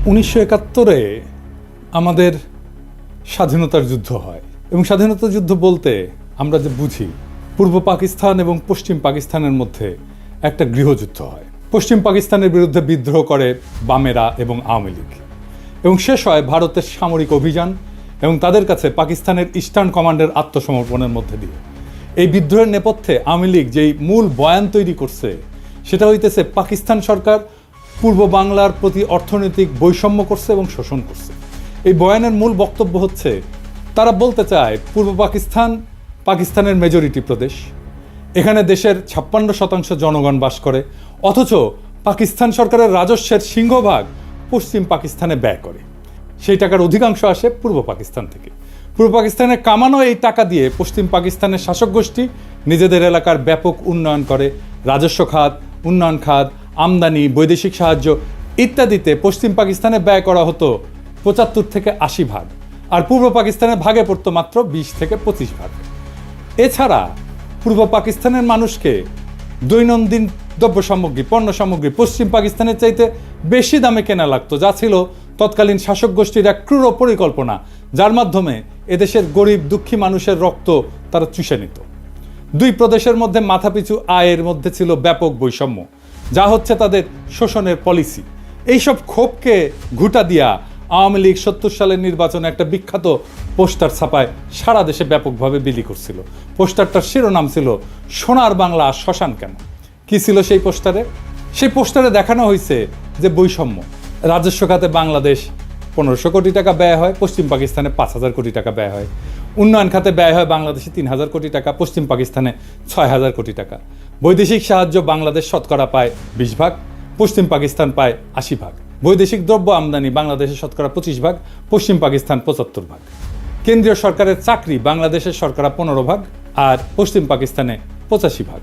1971-এ আমাদের স্বাধীনতার যুদ্ধ হয় এবং স্বাধীনতা যুদ্ধ বলতে আমরা যে বুঝি পূর্ব পাকিস্তান এবং পশ্চিম পাকিস্তানের মধ্যে একটা গৃহযুদ্ধ হয়। পশ্চিম পাকিস্তানের বিরুদ্ধে বিদ্রোহ করে বামেরা এবং আওয়ামী লীগ এবং শেষ হয় ভারতের সামরিক অভিযান এবং তাদের কাছে পাকিস্তানের ইস্টার্ন কমান্ডের আত্মসমর্পণের মধ্যে দিয়ে। এই বিদ্রোহের নেপথ্যে আওয়ামী লীগ যেই মূল বয়ান তৈরি করছে সেটা হইতেছে পাকিস্তান সরকার পূর্ব বাংলার প্রতি অর্থনৈতিক বৈষম্য করছে এবং শোষণ করছে। এই বয়ানের মূল বক্তব্য হচ্ছে তারা বলতে চায় পূর্ব পাকিস্তান পাকিস্তানের মেজরিটি প্রদেশ, এখানে দেশের 56% জনগণ বাস করে, অথচ পাকিস্তান সরকারের রাজস্বের সিংহভাগ পশ্চিম পাকিস্তানে ব্যয় করে। সেই টাকার অধিকাংশ আসে পূর্ব পাকিস্তান থেকে। পূর্ব পাকিস্তানে কামানো এই টাকা দিয়ে পশ্চিম পাকিস্তানের শাসক গোষ্ঠী নিজেদের এলাকার ব্যাপক উন্নয়ন করে। রাজস্ব খাত, উন্নয়ন খাত, আমদানি, বৈদেশিক সাহায্য ইত্যাদিতে পশ্চিম পাকিস্তানে ব্যয় করা হতো 75 থেকে 80 ভাগ, আর পূর্ব পাকিস্তানের ভাগে পড়তো মাত্র 20 থেকে 25 ভাগ। এছাড়া পূর্ব পাকিস্তানের মানুষকে দৈনন্দিন দ্রব্য সামগ্রী, পণ্য সামগ্রী পশ্চিম পাকিস্তানের চাইতে বেশি দামে কেনা লাগতো, যা ছিল তৎকালীন শাসক গোষ্ঠীর এক ক্রূর পরিকল্পনা, যার মাধ্যমে এদেশের গরিব দুঃখী মানুষের রক্ত তারা চুষে নিত। দুই প্রদেশের মধ্যে মাথাপিছু আয়ের মধ্যে ছিল ব্যাপক বৈষম্য, যা হচ্ছে তাদের শোষণের পলিসি। এইসব ক্ষোভকে ঘুঁটা দিয়া আওয়ামী লীগ 70 সালের নির্বাচনে একটা বিখ্যাত পোস্টার ছাপায় সারা দেশে ব্যাপকভাবে বিলি করছিল। পোস্টারটার শিরোনাম ছিল সোনার বাংলা শ্মশান কেন। কি ছিল সেই পোস্টারে? সেই পোস্টারে দেখানো হয়েছে যে বৈষম্য। রাজস্ব খাতে বাংলাদেশ 1500 কোটি টাকা ব্যয় হয়, পশ্চিম পাকিস্তানে 5000 কোটি টাকা ব্যয় হয়। উন্নয়ন খাতে ব্যয় হয় বাংলাদেশে 3000 কোটি টাকা, পশ্চিম পাকিস্তানে 6000 কোটি টাকা। বৈদেশিক সাহায্য বাংলাদেশ শতকরা পায় 20 ভাগ, পশ্চিম পাকিস্তান পায় 80 ভাগ। বৈদেশিক দ্রব্য আমদানি বাংলাদেশের শতকরা 25 ভাগ, পশ্চিম পাকিস্তান 75 ভাগ। কেন্দ্রীয় সরকারের চাকরি বাংলাদেশের শতকরা 15 ভাগ আর পশ্চিম পাকিস্তানে 85 ভাগ।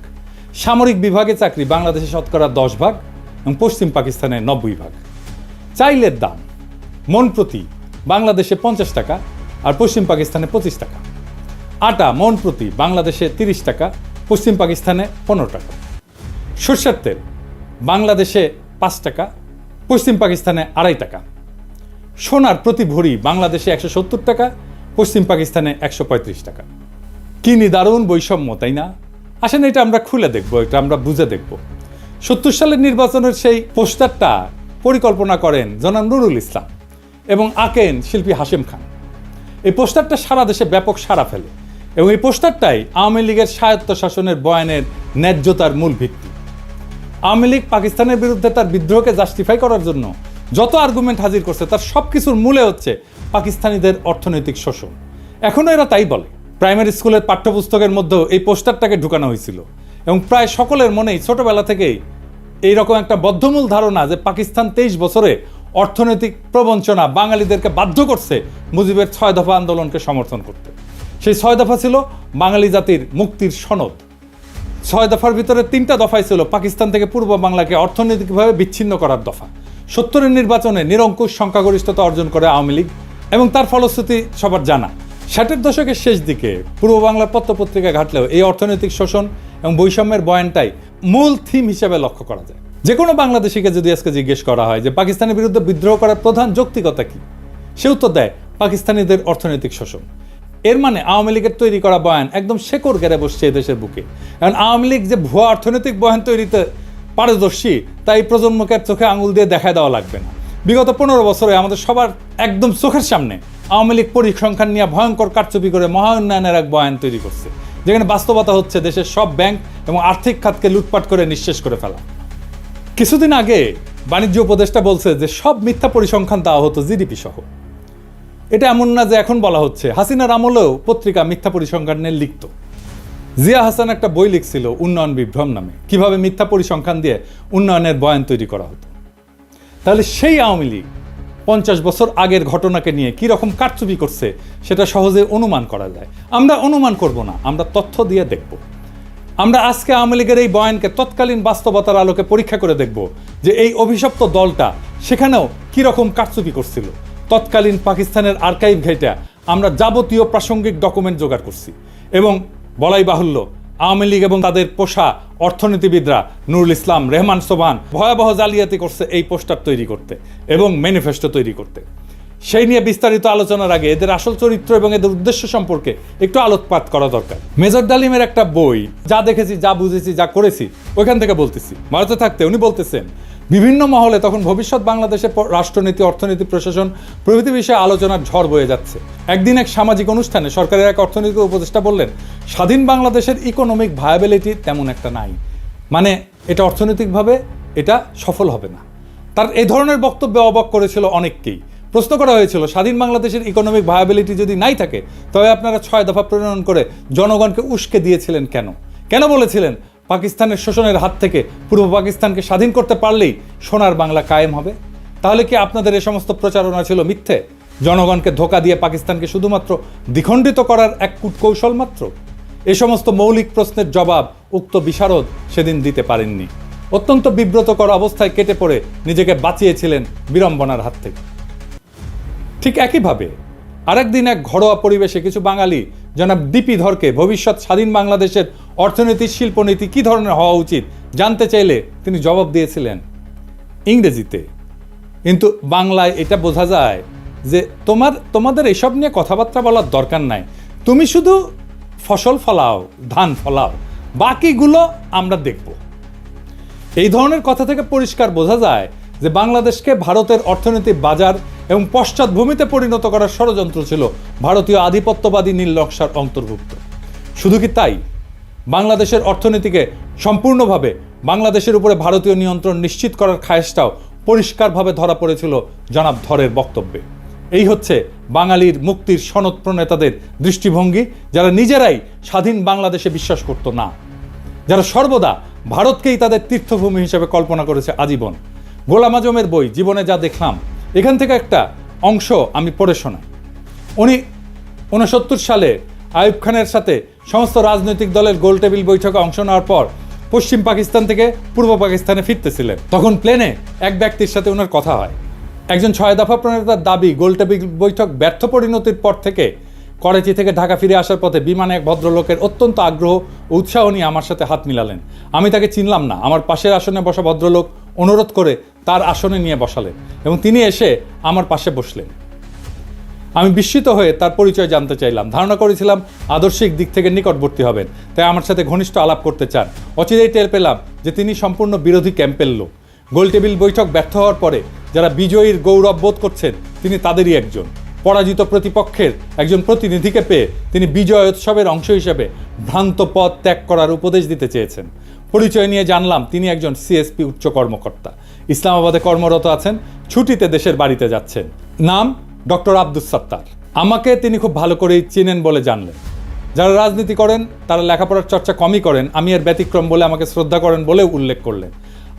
সামরিক বিভাগে চাকরি বাংলাদেশে শতকরা 10 ভাগ এবং পশ্চিম পাকিস্তানে 90 ভাগ। চাইলের দাম মন প্রতি বাংলাদেশে 50 টাকা আর পশ্চিম পাকিস্তানে 25 টাকা। আটা মন প্রতি বাংলাদেশে 30 টাকা, পশ্চিম পাকিস্তানে 15 টাকা। সরষের তেল বাংলাদেশে 5 টাকা, পশ্চিম পাকিস্তানে 2.5 টাকা। সোনার প্রতি ভরি বাংলাদেশে 170 টাকা, পশ্চিম পাকিস্তানে 135 টাকা। কি নিদারুণ বৈষম্য, তাই না? আসেন এটা আমরা খুলে দেখব, এটা আমরা বুঝে দেখব। 70 সালের নির্বাচনের সেই পোস্টারটা পরিকল্পনা করেন জনাব নুরুল ইসলাম এবং আঁকেন শিল্পী হাশেম খান। এই পোস্টারটা সারা দেশে ব্যাপক সাড়া ফেলে এবং এই পোস্টারটাই আওয়ামী লীগের স্বায়ত্তশাসনের বয়ানের ন্যায্যতার মূল ভিত্তি। আওয়ামী লীগ পাকিস্তানের বিরুদ্ধে তার বিদ্রোহকে জাস্টিফাই করার জন্য যত আর্গুমেন্ট হাজির করছে তার সব কিছুর মূলে হচ্ছে পাকিস্তানিদের অর্থনৈতিক শোষণ। এখনও এরা তাই বলে। প্রাইমারি স্কুলের পাঠ্যপুস্তকের মধ্যেও এই পোস্টারটাকে ঢুকানো হয়েছিল এবং প্রায় সকলের মনেই ছোটবেলা থেকেই এইরকম একটা বদ্ধমূল ধারণা যে পাকিস্তান 23 বছরে অর্থনৈতিক প্রবঞ্চনা বাঙালিদেরকে বাধ্য করছে মুজিবের 6 দফা আন্দোলনকে সমর্থন করতে। সেই 6 দফা ছিল বাঙালি জাতির মুক্তির সনদ। 6 দফার ভিতরে 3টা দফাই ছিল পাকিস্তান থেকে পূর্ব বাংলাকে অর্থনৈতিকভাবে বিচ্ছিন্ন করার দফা। 70-এর নির্বাচনে নিরঙ্কুশ সংখ্যাগরিষ্ঠতা অর্জন করে আওয়ামী লীগ এবং তার ফলশ্রুতি সবার জানা। 60-এর দশকের শেষ দিকে পূর্ব বাংলার পত্রপত্রিকা ঘাটলেও এই অর্থনৈতিক শোষণ এবং বৈষম্যের বয়ানটাই মূল থিম হিসেবে লক্ষ্য করা যায়। যে কোনো বাংলাদেশিকে যদি আজকে জিজ্ঞেস করা হয় যে পাকিস্তানের বিরুদ্ধে বিদ্রোহ করার প্রধান যৌক্তিকতা কি, সে উত্তর দেয় পাকিস্তানিদের অর্থনৈতিক শোষণ। এর মানে আওয়ামী লীগের তৈরি করা বয়ান একদম শেকড় গেড়ে বসছে এদেশের বুকে। কারণ আওয়ামী লীগ যে ভুয়া অর্থনৈতিক বয়ান তৈরিতে পারদর্শী তাই প্রজন্মকে চোখে আঙুল দিয়ে দেখায় দেওয়া লাগবে না। বিগত 15 বছরে আমাদের সবার একদম চোখের সামনে আওয়ামী লীগ পরিসংখ্যান নিয়ে ভয়ঙ্কর কারচুপি করে মহা উন্নয়নের এক বয়ান তৈরি করছে, যেখানে বাস্তবতা হচ্ছে দেশের সব ব্যাংক এবং আর্থিক খাতকে লুটপাট করে নিঃশেষ করে ফেলা। কিছুদিন আগে বাণিজ্য উপদেষ্টা বলছে যে সব মিথ্যা পরিসংখ্যান দেওয়া হতো জিডিপি সহ। এটা এমন না যে এখন বলা হচ্ছে, হাসিনার আমলেও পত্রিকা মিথ্যা পরিসংখ্যান নিয়ে লিখত। জিয়া হাসান একটা বই লিখছিল উন্নয়ন বিভ্রম নামে, কিভাবে মিথ্যা পরিসংখ্যান দিয়ে উন্নয়নের বয়ান তৈরি করা হতো। তাহলে সেই আওয়ামী লীগ 50 বছর আগের ঘটনাকে নিয়ে কি রকম কারচুপি করছে সেটা সহজে অনুমান করা যায়। আমরা অনুমান করব না, আমরা তথ্য দিয়ে দেখব। আমরা আজকে আওয়ামী লীগের এই বয়ানকে তৎকালীন বাস্তবতার আলোকে পরীক্ষা করে দেখব যে এই অভিশপ্ত দলটা সেখানেও কি রকম কারচুপি করছিল। তৎকালীন পাকিস্তানের আর্কাইভ ঘেঁটে আমরা যাবতীয় প্রাসঙ্গিক ডকুমেন্ট জোগাড় করছি এবং বলাই বাহুল্য আওয়ামী লীগ এবং তাদের পোষা অর্থনীতিবিদরা নুরুল ইসলাম, রেহমান সোবহান ভয়াবহ জালিয়াতি করছে এই পোস্টার তৈরি করতে এবং ম্যানিফেস্টো তৈরি করতে। সেই নিয়ে বিস্তারিত আলোচনার আগে এদের আসল চরিত্র এবং এদের উদ্দেশ্য সম্পর্কে একটু আলোকপাত করা দরকার। মেজর ডালিমের একটা বই, যা দেখেছি, যা বুঝেছি, যা করেছি, ওইখান থেকে বলতেছি। ভারতে থাকতে উনি বলতেছেন বিভিন্ন মহলে তখন ভবিষ্যৎ বাংলাদেশের রাষ্ট্রনীতি, অর্থনীতি, প্রশাসন প্রভৃতি বিষয়ে আলোচনার ঝড় বয়ে যাচ্ছে। একদিন এক সামাজিক অনুষ্ঠানে সরকারের এক অর্থনৈতিক উপদেষ্টা বললেন, স্বাধীন বাংলাদেশের ইকোনমিক ভায়াবিলিটি তেমন একটা নাই, মানে এটা অর্থনৈতিকভাবে এটা সফল হবে না। তার এই ধরনের বক্তব্যে অবাক করেছিল অনেককেই। প্রশ্ন করা হয়েছিল, স্বাধীন বাংলাদেশের ইকোনমিক ভায়াবিলিটি যদি নাই থাকে তবে আপনারা 6 দফা প্রণয়ন করে জনগণকে উস্কে দিয়েছিলেন কেন? কেন বলেছিলেন পাকিস্তানের শোষণের হাত থেকে পূর্ব পাকিস্তানকে স্বাধীন করতে পারলেই সোনার বাংলা কায়েম হবে? তাহলে কি আপনাদের এই সমস্ত প্রচারণা ছিল মিথ্যে? জনগণকে ধোঁকা দিয়ে পাকিস্তানকে শুধুমাত্র দ্বিখণ্ডিত করার এক কূটকৌশল মাত্র? এই সমস্ত মৌলিক প্রশ্নের জবাব উক্ত বিশারদ সেদিন দিতে পারেননি। অত্যন্ত বিব্রতকর অবস্থায় কেটে পড়ে নিজেকে বাঁচিয়েছিলেন বিড়ম্বনার হাত থেকে। ঠিক একইভাবে আরেকদিন এক ঘরোয়া পরিবেশে কিছু বাঙালি জনাব ডিপি ধরকে ভবিষ্যৎ স্বাধীন বাংলাদেশের অর্থনীতি, শিল্পনীতি কী ধরনের হওয়া উচিত জানতে চাইলে তিনি জবাব দিয়েছিলেন ইংরেজিতে। কিন্তু বাংলায় এটা বোঝা যায় যে তোমাদের এসব নিয়ে কথাবার্তা বলার দরকার নাই, তুমি শুধু ফসল ফলাও, ধান ফলাও, বাকিগুলো আমরা দেখব। এই ধরনের কথা থেকে পরিষ্কার বোঝা যায় যে বাংলাদেশকে ভারতের অর্থনৈতিক বাজার এবং পশ্চাৎভূমিতে পরিণত করার ষড়যন্ত্র ছিল ভারতীয় আধিপত্যবাদী নীল নকশার অন্তর্ভুক্ত। শুধু কি তাই, বাংলাদেশের অর্থনীতিকে সম্পূর্ণভাবে বাংলাদেশের উপরে ভারতীয় নিয়ন্ত্রণ নিশ্চিত করার খায়েশটাও পরিষ্কারভাবে ধরা পড়েছিল জনাব ধরের বক্তব্যে। এই হচ্ছে বাঙালির মুক্তির সনদ প্রণেতাদের দৃষ্টিভঙ্গি, যারা নিজেরাই স্বাধীন বাংলাদেশে বিশ্বাস করত না, যারা সর্বদা ভারতকেই তাদের তীর্থভূমি হিসেবে কল্পনা করেছে আজীবন। গোলাম আজমের বই জীবনে যা দেখলাম, এখান থেকে একটা অংশ আমি পড়ে শোনাই। উনি 69 সালে আইয়ুব খানের সাথে সমস্ত রাজনৈতিক দলের গোলটেবিল বৈঠকে অংশ নেওয়ার পর পশ্চিম পাকিস্তান থেকে পূর্ব পাকিস্তানে ফিরতেছিলেন। তখন প্লেনে এক ব্যক্তির সাথে ওনার কথা হয়। একজন 6 দফা প্রণেতার দাবি, গোলটেবিল বৈঠক ব্যর্থ পরিণতির পর থেকে করাচি থেকে ঢাকা ফিরে আসার পথে বিমানে এক ভদ্রলোকের অত্যন্ত আগ্রহ ও উৎসাহ নিয়ে আমার সাথে হাত মিলালেন। আমি তাকে চিনলাম না। আমার পাশের আসনে বসা ভদ্রলোক অনুরোধ করে তার আসনে নিয়ে বসালেন এবং তিনি এসে আমার পাশে বসলেন। আমি বিস্মিত হয়ে তার পরিচয় জানতে চাইলাম। ধারণা করেছিলাম আদর্শিক দিক থেকে নিকটবর্তী হবেন, তাই আমার সাথে ঘনিষ্ঠ আলাপ করতে চান। অচিরেই টের পেলাম যে তিনি সম্পূর্ণ বিরোধী ক্যাম্পের লোক। গোলটেবিল বৈঠক ব্যর্থ হওয়ার পরে যারা বিজয়ীর গৌরব বোধ করছেন, তিনি তাদেরই একজন। পরাজিত প্রতিপক্ষের একজন প্রতিনিধিকে পেয়ে তিনি বিজয় উৎসবের অংশ হিসেবে ভ্রান্ত পথ ত্যাগ করার উপদেশ দিতে চেয়েছেন। পরিচয় নিয়ে জানলাম তিনি একজন সিএসপি উচ্চ কর্মকর্তা, ইসলামাবাদে কর্মরত আছেন, ছুটিতে দেশের বাড়িতে যাচ্ছেন। নাম ডক্টর আব্দুস সাত্তার। আমাকে তিনি খুব ভালো করেই চেনেন বলে জানলেন। যারা রাজনীতি করেন তারা লেখাপড়ার চর্চা কমই করেন, আমি এর ব্যতিক্রম বলে আমাকে শ্রদ্ধা করেন বলেও উল্লেখ করলেন।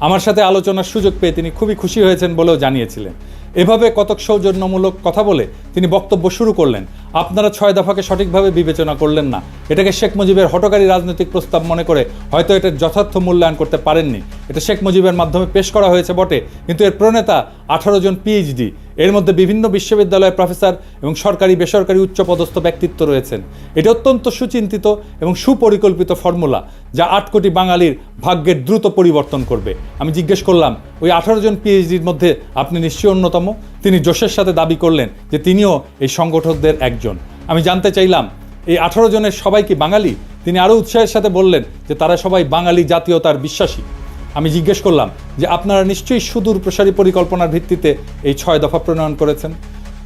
আমার সাথে আলোচনার সুযোগ পেয়ে তিনি খুবই খুশি হয়েছেন বলেও জানিয়েছিলেন। এভাবে কতক সৌজন্যমূলক কথা বলে তিনি বক্তব্য শুরু করলেন। আপনারা 6 দফাকে সঠিকভাবে বিবেচনা করলেন না, এটাকে শেখ মুজিবের হঠকারী রাজনৈতিক প্রস্তাব মনে করে হয়তো এটার যথার্থ মূল্যায়ন করতে পারেননি। এটা শেখ মুজিবের মাধ্যমে পেশ করা হয়েছে বটে, কিন্তু এর প্রণেতা 18 জন পিএইচডি, এর মধ্যে বিভিন্ন বিশ্ববিদ্যালয়ের প্রফেসর এবং সরকারি বেসরকারি উচ্চপদস্থ ব্যক্তিত্ব রয়েছেন। এটি অত্যন্ত সুচিন্তিত এবং সুপরিকল্পিত ফর্মুলা, যা 8 কোটি বাঙালির ভাগ্যের দ্রুত পরিবর্তন করবে। আমি জিজ্ঞেস করলাম, ওই 18 জন পিএইচডির মধ্যে আপনি নিশ্চয়ই অন্যতম? তিনি জোশের সাথে দাবি করলেন যে তিনিও এই সংগঠকদের একজন। আমি জানতে চাইলাম, এই 18 জনের সবাই কি বাঙালি? তিনি আরও উৎসাহের সাথে বললেন যে তারা সবাই বাঙালি জাতীয়তার বিশ্বাসী। আমি জিজ্ঞেস করলাম যে আপনারা নিশ্চয়ই সুদূর প্রসারী পরিকল্পনার ভিত্তিতে এই 6 দফা প্রণয়ন করেছেন।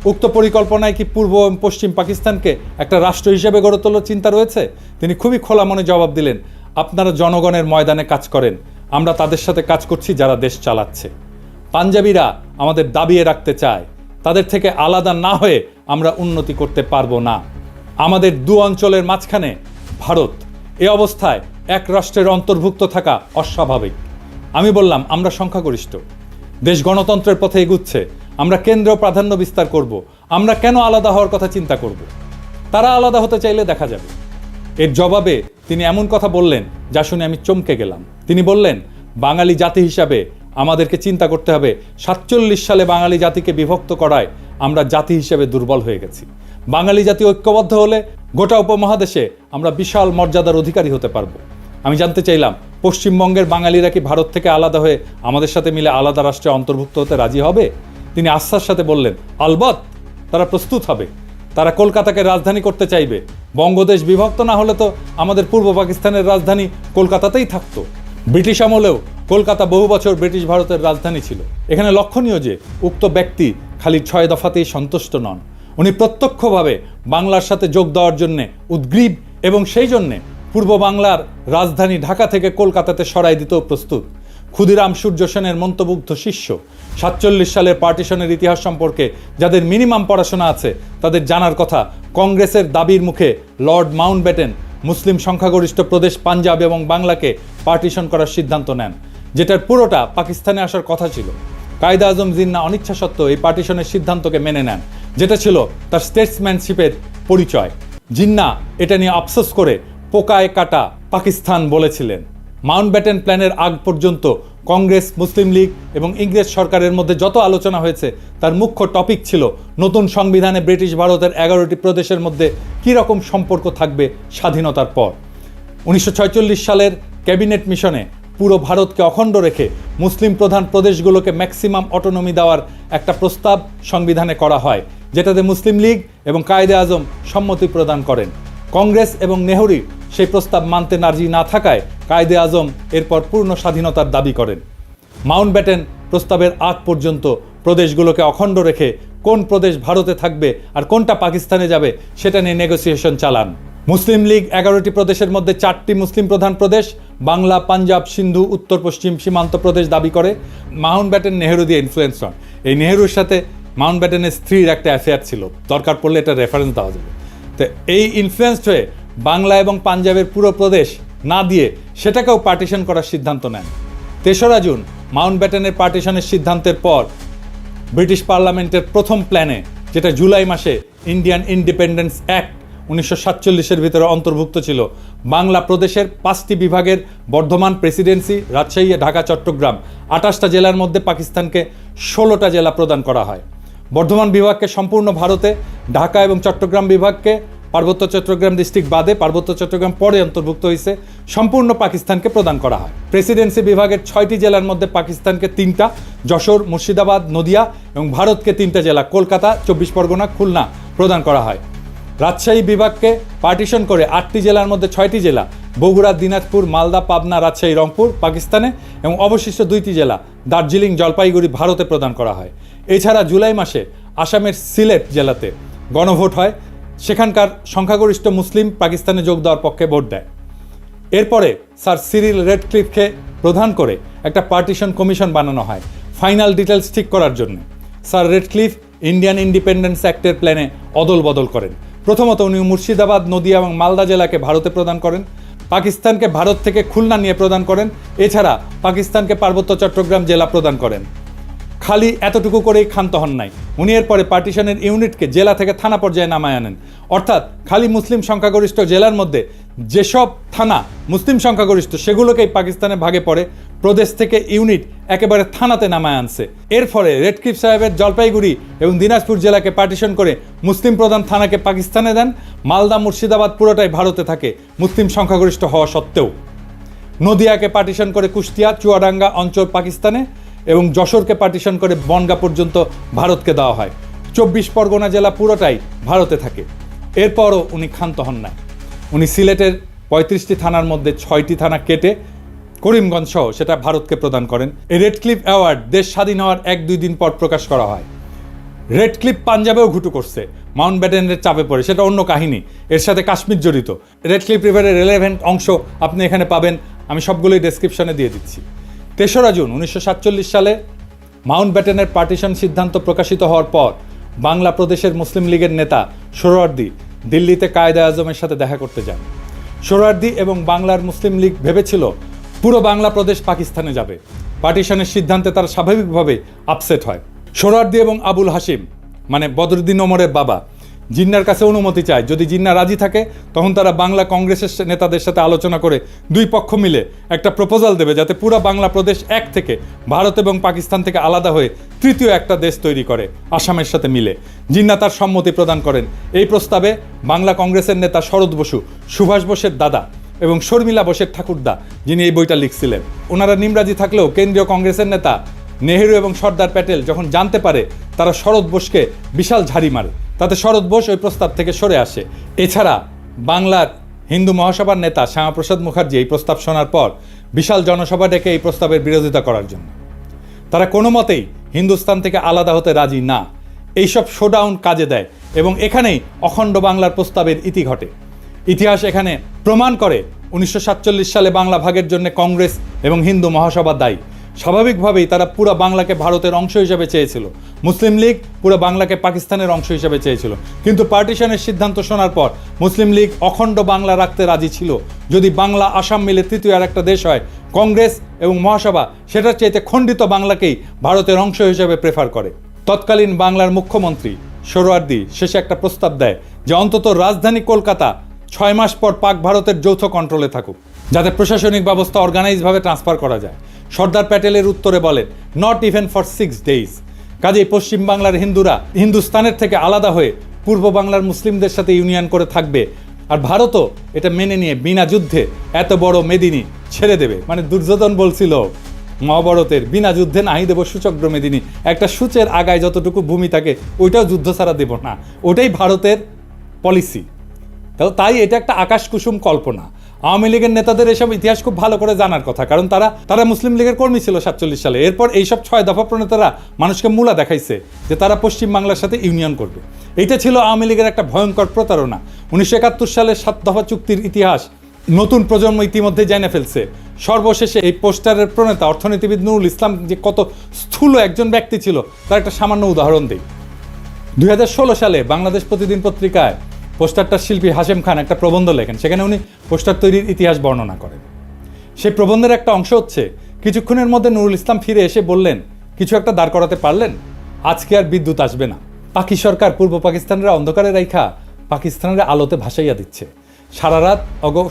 উক্ত পরিকল্পনায় কি পূর্ব এবং পশ্চিম পাকিস্তানকে একটা রাষ্ট্র হিসেবে গড়ে তোলার চিন্তা রয়েছে? তিনি খুবই খোলা মনে জবাব দিলেন, আপনারা জনগণের ময়দানে কাজ করেন, আমরা তাদের সাথে কাজ করছি যারা দেশ চালাচ্ছে। পাঞ্জাবিরা আমাদের দাবিয়ে রাখতে চায়, তাদের থেকে আলাদা না হয়ে আমরা উন্নতি করতে পারবো না। আমাদের 2 অঞ্চলের মাঝখানে ভারত, এ অবস্থায় এক রাষ্ট্রের অন্তর্ভুক্ত থাকা অস্বাভাবিক। আমি বললাম, আমরা সংখ্যাগরিষ্ঠ, দেশ গণতন্ত্রের পথে এগুচ্ছে, আমরা কেন্দ্রীয় প্রাধান্য বিস্তার করব, আমরা কেন আলাদা হওয়ার কথা চিন্তা করব? তারা আলাদা হতে চাইলে দেখা যাবে। এর জবাবে তিনি এমন কথা বললেন যা শুনে আমি চমকে গেলাম। তিনি বললেন, বাঙালি জাতি হিসাবে আমাদেরকে চিন্তা করতে হবে 47 সালে বাঙালি জাতিকে বিভক্ত করায় আমরা জাতি হিসেবে দুর্বল হয়ে গেছি। বাঙালি জাতি ঐক্যবদ্ধ হলে গোটা উপমহাদেশে আমরা বিশাল মর্যাদার অধিকারী হতে পারবো। আমি জানতে চাইলাম, পশ্চিমবঙ্গের বাঙালিরা কি ভারত থেকে আলাদা হয়ে আমাদের সাথে মিলে আলাদা রাষ্ট্রে অন্তর্ভুক্ত হতে রাজি হবে? তিনি আস্থার সাথে বললেন, আলবৎ তারা প্রস্তুত হবে। তারা কলকাতাকে রাজধানী করতে চাইবে। বঙ্গদেশ বিভক্ত না হলে তো আমাদের পূর্ব পাকিস্তানের রাজধানী কলকাতাতেই থাকতো। ব্রিটিশ আমলেও কলকাতা বহু বছর ব্রিটিশ ভারতের রাজধানী ছিল। এখানে লক্ষণীয় যে উক্ত ব্যক্তি খালি 6 দফাতেই সন্তুষ্ট নন, উনি প্রত্যক্ষভাবে বাংলার সাথে যোগ দেওয়ার জন্যে উদ্গ্রীব এবং সেই জন্যে পূর্ব বাংলার রাজধানী ঢাকা থেকে কলকাতাতে সরাই দিতেও প্রস্তুত। ক্ষুদিরাম সূর্য সেনের মন্ত্রমুগ্ধ শিষ্য, 47 সালের পার্টিশনের ইতিহাস সম্পর্কে যাদের মিনিমাম পড়াশোনা আছে তাদের জানার কথা, কংগ্রেসের দাবির মুখে লর্ড মাউন্টব্যাটেন মুসলিম সংখ্যাগরিষ্ঠ প্রদেশ পাঞ্জাব এবং বাংলাকে পার্টিশন করার সিদ্ধান্ত নেন, যেটার পুরোটা পাকিস্তানে আসার কথা ছিল। কায়েদে আজম জিন্না অনিচ্ছা সত্ত্বেও এই পার্টিশনের সিদ্ধান্তকে মেনে নেন, যেটা ছিল তার স্টেটসম্যানশিপের পরিচয়। জিন্না এটা নিয়ে আফসোস করে পোকায় কাটা পাকিস্তান বলেছিলেন। মাউন্টব্যাটেন প্ল্যানের আগ পর্যন্ত কংগ্রেস, মুসলিম লীগ এবং ইংরেজ সরকারের মধ্যে যত আলোচনা হয়েছে তার মুখ্য টপিক ছিল নতুন সংবিধানে ব্রিটিশ ভারতের 11টি প্রদেশের মধ্যে কী রকম সম্পর্ক থাকবে স্বাধীনতার পর। 1946 সালের ক্যাবিনেট মিশনে পুরো ভারতকে অখণ্ড রেখে মুসলিম প্রধান প্রদেশগুলোকে ম্যাক্সিমাম অটোনমি দেওয়ার একটা প্রস্তাব সংবিধানে করা হয়, যেটাতে মুসলিম লীগ এবং কায়েদে আজম সম্মতি প্রদান করেন। কংগ্রেস এবং নেহরু সেই প্রস্তাব মানতে রাজি না থাকায় কায়েদে আজম এরপর পূর্ণ স্বাধীনতার দাবি করেন। মাউন্টব্যাটেন প্রস্তাবের আগ পর্যন্ত প্রদেশগুলোকে অখণ্ড রেখে কোন প্রদেশ ভারতে থাকবে আর কোনটা পাকিস্তানে যাবে সেটা নিয়ে নেগোসিয়েশন চালান। মুসলিম লীগ 11টি প্রদেশের মধ্যে 4টি মুসলিম প্রধান প্রদেশ বাংলা, পাঞ্জাব, সিন্ধু, উত্তর পশ্চিম সীমান্ত প্রদেশ দাবি করে। মাউন্টব্যাটেন নেহরু দিয়ে ইনফ্লুয়েন্স হন। এই নেহরুর সাথে মাউন্টব্যাটেনের স্ত্রীর একটা অ্যাফেয়ার ছিল, দরকার পড়লে এটা রেফারেন্স দেওয়া যাবে। তো এই ইনফ্লুয়েন্সড হয়ে বাংলা এবং পাঞ্জাবের পুরো প্রদেশ না দিয়ে সেটাকেও পার্টিশন করার সিদ্ধান্ত নেন। 3রা জুন মাউন্টব্যাটেনের পার্টিশনের সিদ্ধান্তের পর ব্রিটিশ পার্লামেন্টের প্রথম প্ল্যানে, যেটা জুলাই মাসে ইন্ডিয়ান ইন্ডিপেন্ডেন্স অ্যাক্ট 1947-এর ভিতরে অন্তর্ভুক্ত ছিল, বাংলা প্রদেশের 5টি বিভাগের বর্ধমান প্রেসিডেন্সি, রাজশাহী, ঢাকা, চট্টগ্রাম 28টা জেলার মধ্যে পাকিস্তানকে 16টা জেলা প্রদান করা হয়। বর্ধমান বিভাগকে সম্পূর্ণ ভারতে, ঢাকা এবং চট্টগ্রাম বিভাগকে পার্বত্য চট্টগ্রাম ডিস্ট্রিক্ট বাদে, পার্বত্য চট্টগ্রাম পরে অন্তর্ভুক্ত হয়েছে, সম্পূর্ণ পাকিস্তানকে প্রদান করা হয়। প্রেসিডেন্সি বিভাগের 6টি জেলার মধ্যে পাকিস্তানকে 3টা, যশোর, মুর্শিদাবাদ, নদিয়া এবং ভারতকে 3টা জেলা, কলকাতা, 24 পরগনা, খুলনা প্রদান করা হয়। রাজশাহী বিভাগকে পার্টিশন করে 8টি জেলার মধ্যে 6টি জেলা, বগুড়া, দিনাজপুর, মালদা, পাবনা, রাজশাহী, রংপুর পাকিস্তানে এবং অবশিষ্ট 2টি জেলা দার্জিলিং, জলপাইগুড়ি ভারতে প্রদান করা হয়। এছাড়া জুলাই মাসে আসামের সিলেট জেলাতে গণভোট হয়, সেখানকার সংখ্যাগরিষ্ঠ মুসলিম পাকিস্তানে যোগ দেওয়ার পক্ষে ভোট দেয়। এরপরে স্যার সিরিল রেডক্লিফকে প্রধান করে একটা পার্টিশন কমিশন বানানো হয় ফাইনাল ডিটেলস ঠিক করার জন্য। স্যার রেডক্লিফ ইন্ডিয়ান ইন্ডিপেন্ডেন্স অ্যাক্টের প্ল্যানে অদল বদল করেন। প্রথমত উনি মুর্শিদাবাদ, নদিয়া এবং মালদা জেলাকে ভারতে প্রদান করেন, পাকিস্তানকে ভারত থেকে খুলনা নিয়ে প্রদান করেন, এছাড়া পাকিস্তানকে পার্বত্য চট্টগ্রাম জেলা প্রদান করেন। খালি এতটুকু করেই ক্ষান্ত হন নাই, উনি এরপরে পার্টিশনের ইউনিটকে জেলা থেকে থানা পর্যায়ে নামায় আনেন। অর্থাৎ খালি মুসলিম সংখ্যাগরিষ্ঠ জেলার মধ্যে যেসব থানা মুসলিম সংখ্যাগরিষ্ঠ সেগুলোকেই পাকিস্তানে ভাগে পড়ে, প্রদেশ থেকে ইউনিট একেবারে থানাতে নামায় আনছে। এর ফলে রেডক্লিফ সাহেবের জলপাইগুড়ি এবং দিনাজপুর জেলাকে পার্টিশন করে মুসলিম প্রধান থানাকে পাকিস্তানে দেন। মালদা, মুর্শিদাবাদ পুরোটাই ভারতে থাকে মুসলিম সংখ্যাগরিষ্ঠ হওয়া সত্ত্বেও। নদিয়াকে পার্টিশন করে কুষ্টিয়া, চুয়াডাঙ্গা অঞ্চল পাকিস্তানে এবং যশোরকে পার্টিশন করে বনগাঁ পর্যন্ত ভারতকে দেওয়া হয়। 24 পরগনা জেলা পুরোটাই ভারতে থাকে। এরপরও উনি ক্ষান্ত হন না, উনি সিলেটের 35টি থানার মধ্যে 6টি থানা কেটে করিমগঞ্জ সহ সেটা ভারতকে প্রদান করেন। এই রেডক্লিফ অ্যাওয়ার্ড দেশ স্বাধীন হওয়ার 1-2 দিন পর প্রকাশ করা হয়। রেডক্লিফ পাঞ্জাবেও ঘুটু করছে, মাউন্টব্যাটেনের চাপে পড়ে, সেটা অন্য কাহিনী, এর সাথে কাশ্মীর জড়িত। রেডক্লিফ রিভারের রেলেভেন্ট অংশ আপনি এখানে পাবেন, আমি সবগুলোই ডেসক্রিপশনে দিয়ে দিচ্ছি। 3রা জুন 1947 সালে মাউন্টব্যাটেনের পার্টিশন সিদ্ধান্ত প্রকাশিত হওয়ার পর বাংলা প্রদেশের মুসলিম লীগের নেতা সোহরাওয়ার্দী দিল্লিতে কায়েদে আজমের সাথে দেখা করতে যান। সোহরাওয়ার্দী এবং বাংলার মুসলিম লীগ ভেবেছিল পুরো বাংলা প্রদেশ পাকিস্তানে যাবে। পার্টিশনের সিদ্ধান্তে তারা স্বাভাবিকভাবে আপসেট হয়। সোহরাওয়ার্দী এবং আবুল হাশিম মানে বদরুদ্দিন ওমরের বাবা, জিন্নার কাছে অনুমতি চায়। যদি জিন্না রাজি থাকে তখন তারা বাংলা কংগ্রেসের নেতাদের সাথে আলোচনা করে দুই পক্ষ মিলে একটা প্রপোজাল দেবে যাতে পুরো বাংলা প্রদেশ এক থেকে ভারত এবং পাকিস্তান থেকে আলাদা হয়ে তৃতীয় একটা দেশ তৈরি করে আসামের সাথে মিলে। জিন্না তার সম্মতি প্রদান করেন। এই প্রস্তাবে বাংলা কংগ্রেসের নেতা শরৎ বসু, সুভাষ বোসের দাদা এবং শর্মিলা বোসের ঠাকুরদা, যিনি এই বইটা লিখছিলেন, ওনারা নিমরাজি থাকলেও কেন্দ্রীয় কংগ্রেসের নেতা নেহেরু এবং সর্দার প্যাটেল যখন জানতে পারে, তারা শরৎ বোসকে বিশাল ঝাড়ি মারে। তাতে শরৎ বোস ওই প্রস্তাব থেকে সরে আসে। এছাড়া বাংলার হিন্দু মহাসভার নেতা শ্যামাপ্রসাদ মুখার্জি এই প্রস্তাব শোনার পর বিশাল জনসভা ডেকে এই প্রস্তাবের বিরোধিতা করার জন্য। তারা কোনো মতেই হিন্দুস্তান থেকে আলাদা হতে রাজি না। এইসব শোডাউন কাজে দেয় এবং এখানেই অখণ্ড বাংলার প্রস্তাবের ইতি ঘটে। ইতিহাস এখানে প্রমাণ করে 1947 সালে বাংলা ভাগের জন্য কংগ্রেস এবং হিন্দু মহাসভা দায়ী। স্বাভাবিকভাবেই তারা পুরো বাংলাকে ভারতের অংশ হিসেবে চেয়েছিল। মুসলিম লীগ পুরো বাংলাকে পাকিস্তানের অংশ হিসেবে চেয়েছিল। কিন্তু পার্টিশনের সিদ্ধান্ত শোনার পর মুসলিম লীগ অখণ্ড বাংলা রাখতে রাজি ছিল। যদি বাংলা আসাম মিলে তৃতীয় আর একটা দেশ হয়, কংগ্রেস এবং মহাসভা সেটার চাইতে খণ্ডিত বাংলাকেই ভারতের অংশ হিসেবে প্রেফার করে। তৎকালীন বাংলার মুখ্যমন্ত্রী সোহরাওয়ার্দী শেষে একটা প্রস্তাব দেয় যে অন্তত রাজধানী কলকাতা 6 মাস পর পাক ভারতের যৌথ কন্ট্রোলে থাকুক, যাতে প্রশাসনিক ব্যবস্থা অর্গানাইজভাবে ট্রান্সফার করা যায়। সর্দার প্যাটেলের উত্তরে বলেন, নট ইভেন ফর 6 days। কাজেই পশ্চিম বাংলার হিন্দুরা হিন্দুস্তানের থেকে আলাদা হয়ে পূর্ব বাংলার মুসলিমদের সাথে ইউনিয়ন করে থাকবে, আর ভারতও এটা মেনে নিয়ে বিনা যুদ্ধে এত বড় মেদিনী ছেড়ে দেবে। মানে দুর্যোধন বলছিল মহাভারতের, বিনা যুদ্ধে নাহি দেব সূচক্র মেদিনী। একটা সূচের আগায় যতটুকু ভূমি থাকে ওইটাও যুদ্ধ ছাড়া দেব না, ওটাই ভারতের পলিসি। তাই এটা একটা আকাশ কুসুম কল্পনা। আওয়ামী লীগের নেতাদের এসব ইতিহাস খুব ভালো করে জানার কথা, কারণ তারা মুসলিম লীগের কর্মী ছিল 47 সালে। এরপর এইসব 6 দফা প্রণেতারা মানুষকে মূলা দেখাইছে যে তারা পশ্চিম বাংলার সাথে ইউনিয়ন করবে। এইটা ছিল আওয়ামী লীগের একটা ভয়ঙ্কর প্রতারণা। 1971 সালের 7 দফা চুক্তির ইতিহাস নতুন প্রজন্ম ইতিমধ্যে জেনে ফেলছে। সর্বশেষে এই পোস্টারের প্রণেতা অর্থনীতিবিদ নুরুল ইসলাম যে কত স্থূল একজন ব্যক্তি ছিল তার একটা সামান্য উদাহরণ দেই। 2016 সালে বাংলাদেশ প্রতিদিন পত্রিকায় পোস্টারটার শিল্পী হাশেম খান একটা প্রবন্ধ লেখেন। সেখানে উনি পোস্টার তৈরির ইতিহাস বর্ণনা করেন। সেই প্রবন্ধের একটা অংশ হচ্ছে, কিছুক্ষণের মধ্যে নুরুল ইসলাম ফিরে এসে বললেন, কিছু একটা দাঁড় করাতে পারলেন? আজকে আর বিদ্যুৎ আসবে না। পাকি সরকার পূর্ব পাকিস্তানের অন্ধকারে রাইখা পাকিস্তানের আলোতে ভাসাইয়া দিচ্ছে। সারা রাত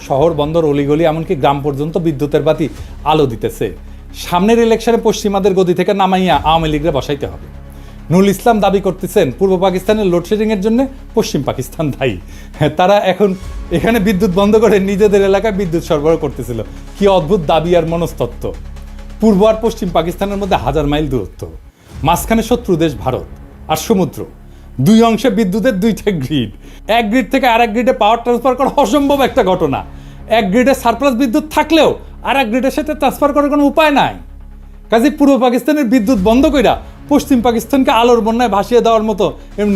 শহর বন্দর অলিগলি এমনকি গ্রাম পর্যন্ত বিদ্যুতের বাতি আলো দিতেছে। সামনের ইলেকশনে পশ্চিমাদের গদি থেকে নামাইয়া আওয়ামী লীগরে বসাইতে হবে। নুরুল ইসলাম দাবি করতেছেন পূর্ব পাকিস্তানের লোডশেডিংয়ের জন্য পশ্চিম পাকিস্তান দায়ী। তারা এখন এখানে বিদ্যুৎ বন্ধ করে নিজেদের এলাকায় বিদ্যুৎ সরবরাহ করতেছিল। কি অদ্ভুত দাবি আর মনস্তত্ত্ব। পূর্ব আর পশ্চিম পাকিস্তানের মধ্যে 1000 মাইল দূরত্ব, মাঝখানে শত্রু দেশ ভারত আর সমুদ্র, দুই অংশে বিদ্যুতের দুইটা গ্রিড। এক গ্রিড থেকে আর এক গ্রিডে পাওয়ার ট্রান্সফার করা অসম্ভব একটা ঘটনা। এক গ্রিডে সারপ্লাস বিদ্যুৎ থাকলেও আর এক গ্রিডের সাথে ট্রান্সফার করার কোনো উপায় নাই। কাজে পূর্ব পাকিস্তানের বিদ্যুৎ বন্ধ কইরা পশ্চিম পাকিস্তানকে আলোর বন্যায় ভাসিয়ে দেওয়ার মতো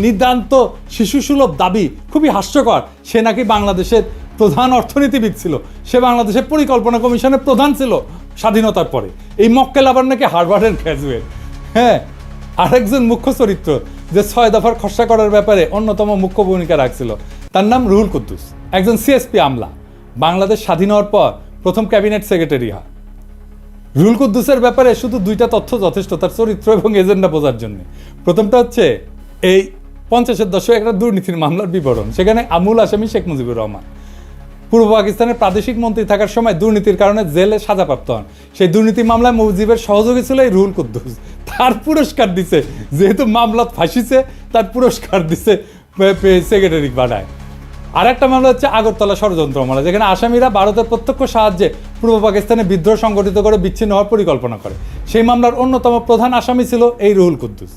নিতান্ত শিশুসুলভ দাবি খুবই হাস্যকর। সে নাকি বাংলাদেশের প্রধান অর্থনীতিবিদ ছিল, সে বাংলাদেশের পরিকল্পনা কমিশনের প্রধান ছিল স্বাধীনতার পরে। এই মক্কেল আবার নাকি হার্ভার্ডের গ্র্যাজুয়েট। হ্যাঁ, আরেকজন মুখ্য চরিত্র যে 6 দফার খসড়া করার ব্যাপারে অন্যতম মুখ্য ভূমিকা রাখছিল, তার নাম রুহুল কুদ্দুস, একজন সিএসপি আমলা। বাংলাদেশ স্বাধীন হওয়ার পর প্রথম ক্যাবিনেট সেক্রেটারি হয়। রুহুল কুদ্দুসের ব্যাপারে শুধু 2টা তথ্য যথেষ্ট তার চরিত্র এবং এজেন্ডা বোঝার জন্য। প্রথমটা হচ্ছে এই 50-এর দশকে একটা দুর্নীতির মামলার বিবরণ। সেখানে আমূল আসামি শেখ মুজিবুর রহমান পূর্ব পাকিস্তানের প্রাদেশিক মন্ত্রী থাকার সময় দুর্নীতির কারণে জেলে সাজাপ্রাপ্ত হন। সেই দুর্নীতি মামলায় মুজিবের সহযোগী ছিল এই রুহুল কুদ্দুস। তার পুরস্কার দিছে, যেহেতু মামলা ফাঁসিছে তার পুরস্কার দিছে সেক্রেটারি বানায়। আর একটা মামলা হচ্ছে আগরতলা ষড়যন্ত্র মামলা, যেখানে আসামিরা ভারতের প্রত্যক্ষ সাহায্যে পূর্ব পাকিস্তানে বিদ্রোহ সংগঠিত করে বিচ্ছিন্ন হওয়ার পরিকল্পনা করে। সেই মামলার অন্যতম প্রধান আসামি ছিল এই রুহুল কুদ্দুস।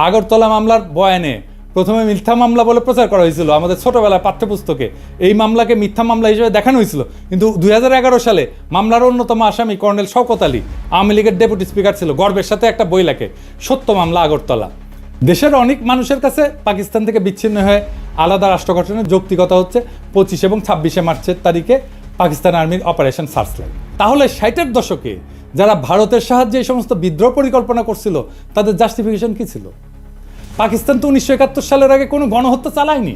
আগরতলা মামলার বয়ানে প্রথমে মিথ্যা মামলা বলে প্রচার করা হয়েছিল আমাদের ছোটবেলায় পাঠ্যপুস্তকে। এই মামলাকে মিথ্যা মামলা হিসেবে দেখানো হয়েছিল, কিন্তু 2011 সালে মামলার অন্যতম আসামি কর্নেল শওকত আলী, আওয়ামী লীগের ডেপুটি স্পিকার ছিল, গর্বের সাথে একটা বই লেখে, সত্য মামলা আগরতলা। দেশের অনেক মানুষের কাছে পাকিস্তান থেকে বিচ্ছিন্ন হয়ে আলাদা রাষ্ট্র গঠনের যৌক্তিকতা হচ্ছে 25 এবং 26 মার্চের তারিখে পাকিস্তান আর্মির অপারেশন সার্চলাইট। তাহলে 60-এর দশকে যারা ভারতের সাহায্যে এই সমস্ত বিদ্রোহ পরিকল্পনা করছিল তাদের জাস্টিফিকেশন কি ছিল? পাকিস্তান তো 1971 সালের আগে কোনো গণহত্যা চালায়নি।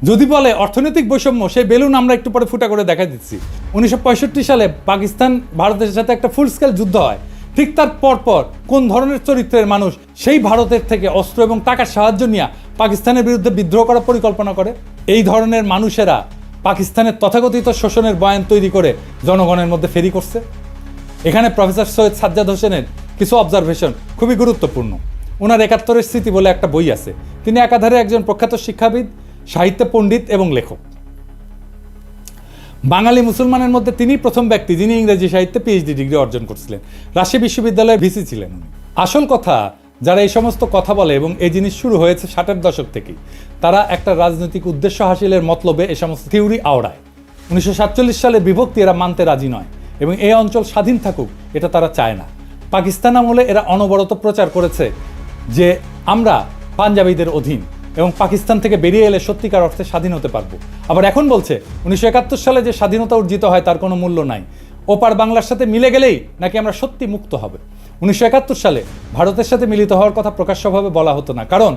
যদি বলে অর্থনৈতিক বৈষম্য, সেই বেলুন আমরা একটু পরে ফুটা করে দেখা দিচ্ছি। 1965 সালে পাকিস্তান ভারতের সাথে একটা ফুল স্কেল যুদ্ধ হয়। ঠিক তার পরপর কোন ধরনের চরিত্রের মানুষ সেই ভারতের থেকে অস্ত্র এবং টাকার সাহায্য নিয়ে পাকিস্তানের বিরুদ্ধে বিদ্রোহ করার পরিকল্পনা করে? এই ধরনের মানুষেরা পাকিস্তানের তথাকথিত শোষণের বয়ান তৈরি করে জনগণের মধ্যে ফেরি করছে। এখানে প্রফেসর সৈয়দ সাজ্জাদ হোসেনের কিছু অবজারভেশন খুবই গুরুত্বপূর্ণ। ওনার ৭১-এর স্মৃতি বলে একটা বই আছে। তিনি একাধারে একজন প্রখ্যাত শিক্ষাবিদ, সাহিত্য পণ্ডিত এবং লেখক। বাঙালি মুসলমানের মধ্যে তিনি প্রথম ব্যক্তি যিনি ইংরেজি সাহিত্যে পিএইচডি ডিগ্রি অর্জন করছিলেন। রাজশাহী বিশ্ববিদ্যালয়ের ভিসি ছিলেন উনি। আসল কথা, যারা এই সমস্ত কথা বলে এবং এই জিনিস শুরু হয়েছে ৬০-এর দশক থেকেই, তারা একটা রাজনৈতিক উদ্দেশ্য হাসিলের মতলবে এই সমস্ত থিওরি আওড়ায়। ১৯৪৭ সালে বিভক্তি এরা মানতে রাজি নয় এবং এই অঞ্চল স্বাধীন থাকুক এটা তারা চায় না। পাকিস্তান আমলে এরা অনবরত প্রচার করেছে যে আমরা পাঞ্জাবিদের অধীন এবং পাকিস্তান থেকে বেরিয়ে এলে সত্যিকার অর্থে স্বাধীন হতে পারবো। আবার এখন বলছে ১৯৭১ সালে যে স্বাধীনতা অর্জিত হয় তার কোনো মূল্য নাই, ওপার বাংলার সাথে মিলে গেলেই নাকি আমরা সত্যি মুক্ত হবে। ১৯৭১ সালে ভারতের সাথে মিলিত হওয়ার কথা প্রকাশ্যভাবে বলা হতো না, কারণ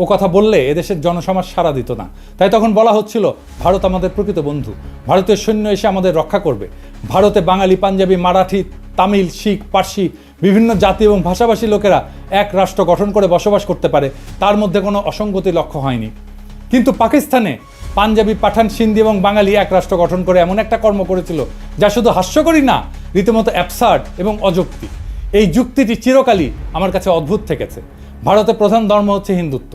ও কথা বললে এদেশের জনসমাজ সাড়া দিত না। তাই তখন বলা হচ্ছিল ভারত আমাদের প্রকৃত বন্ধু, ভারতীয় সৈন্য এসে আমাদের রক্ষা করবে। ভারতে বাঙালি, পাঞ্জাবি, মারাঠি, তামিল, শিখ, পার্সি বিভিন্ন জাতি এবং ভাষাভাষী লোকেরা এক রাষ্ট্র গঠন করে বসবাস করতে পারে, তার মধ্যে কোনো অসঙ্গতি লক্ষ্য হয়নি। কিন্তু পাকিস্তানে পাঞ্জাবি, পাঠান, সিন্ধি এবং বাঙালি এক রাষ্ট্র গঠন করে এমন একটা কর্ম করেছিল যা শুধু হাস্যকরই না, রীতিমতো অ্যাবসার্ড এবং অযৌক্তিক। এই যুক্তিটি চিরকালই আমার কাছে অদ্ভুত থেকেছে। ভারতের প্রধান ধর্ম হচ্ছে হিন্দুত্ব।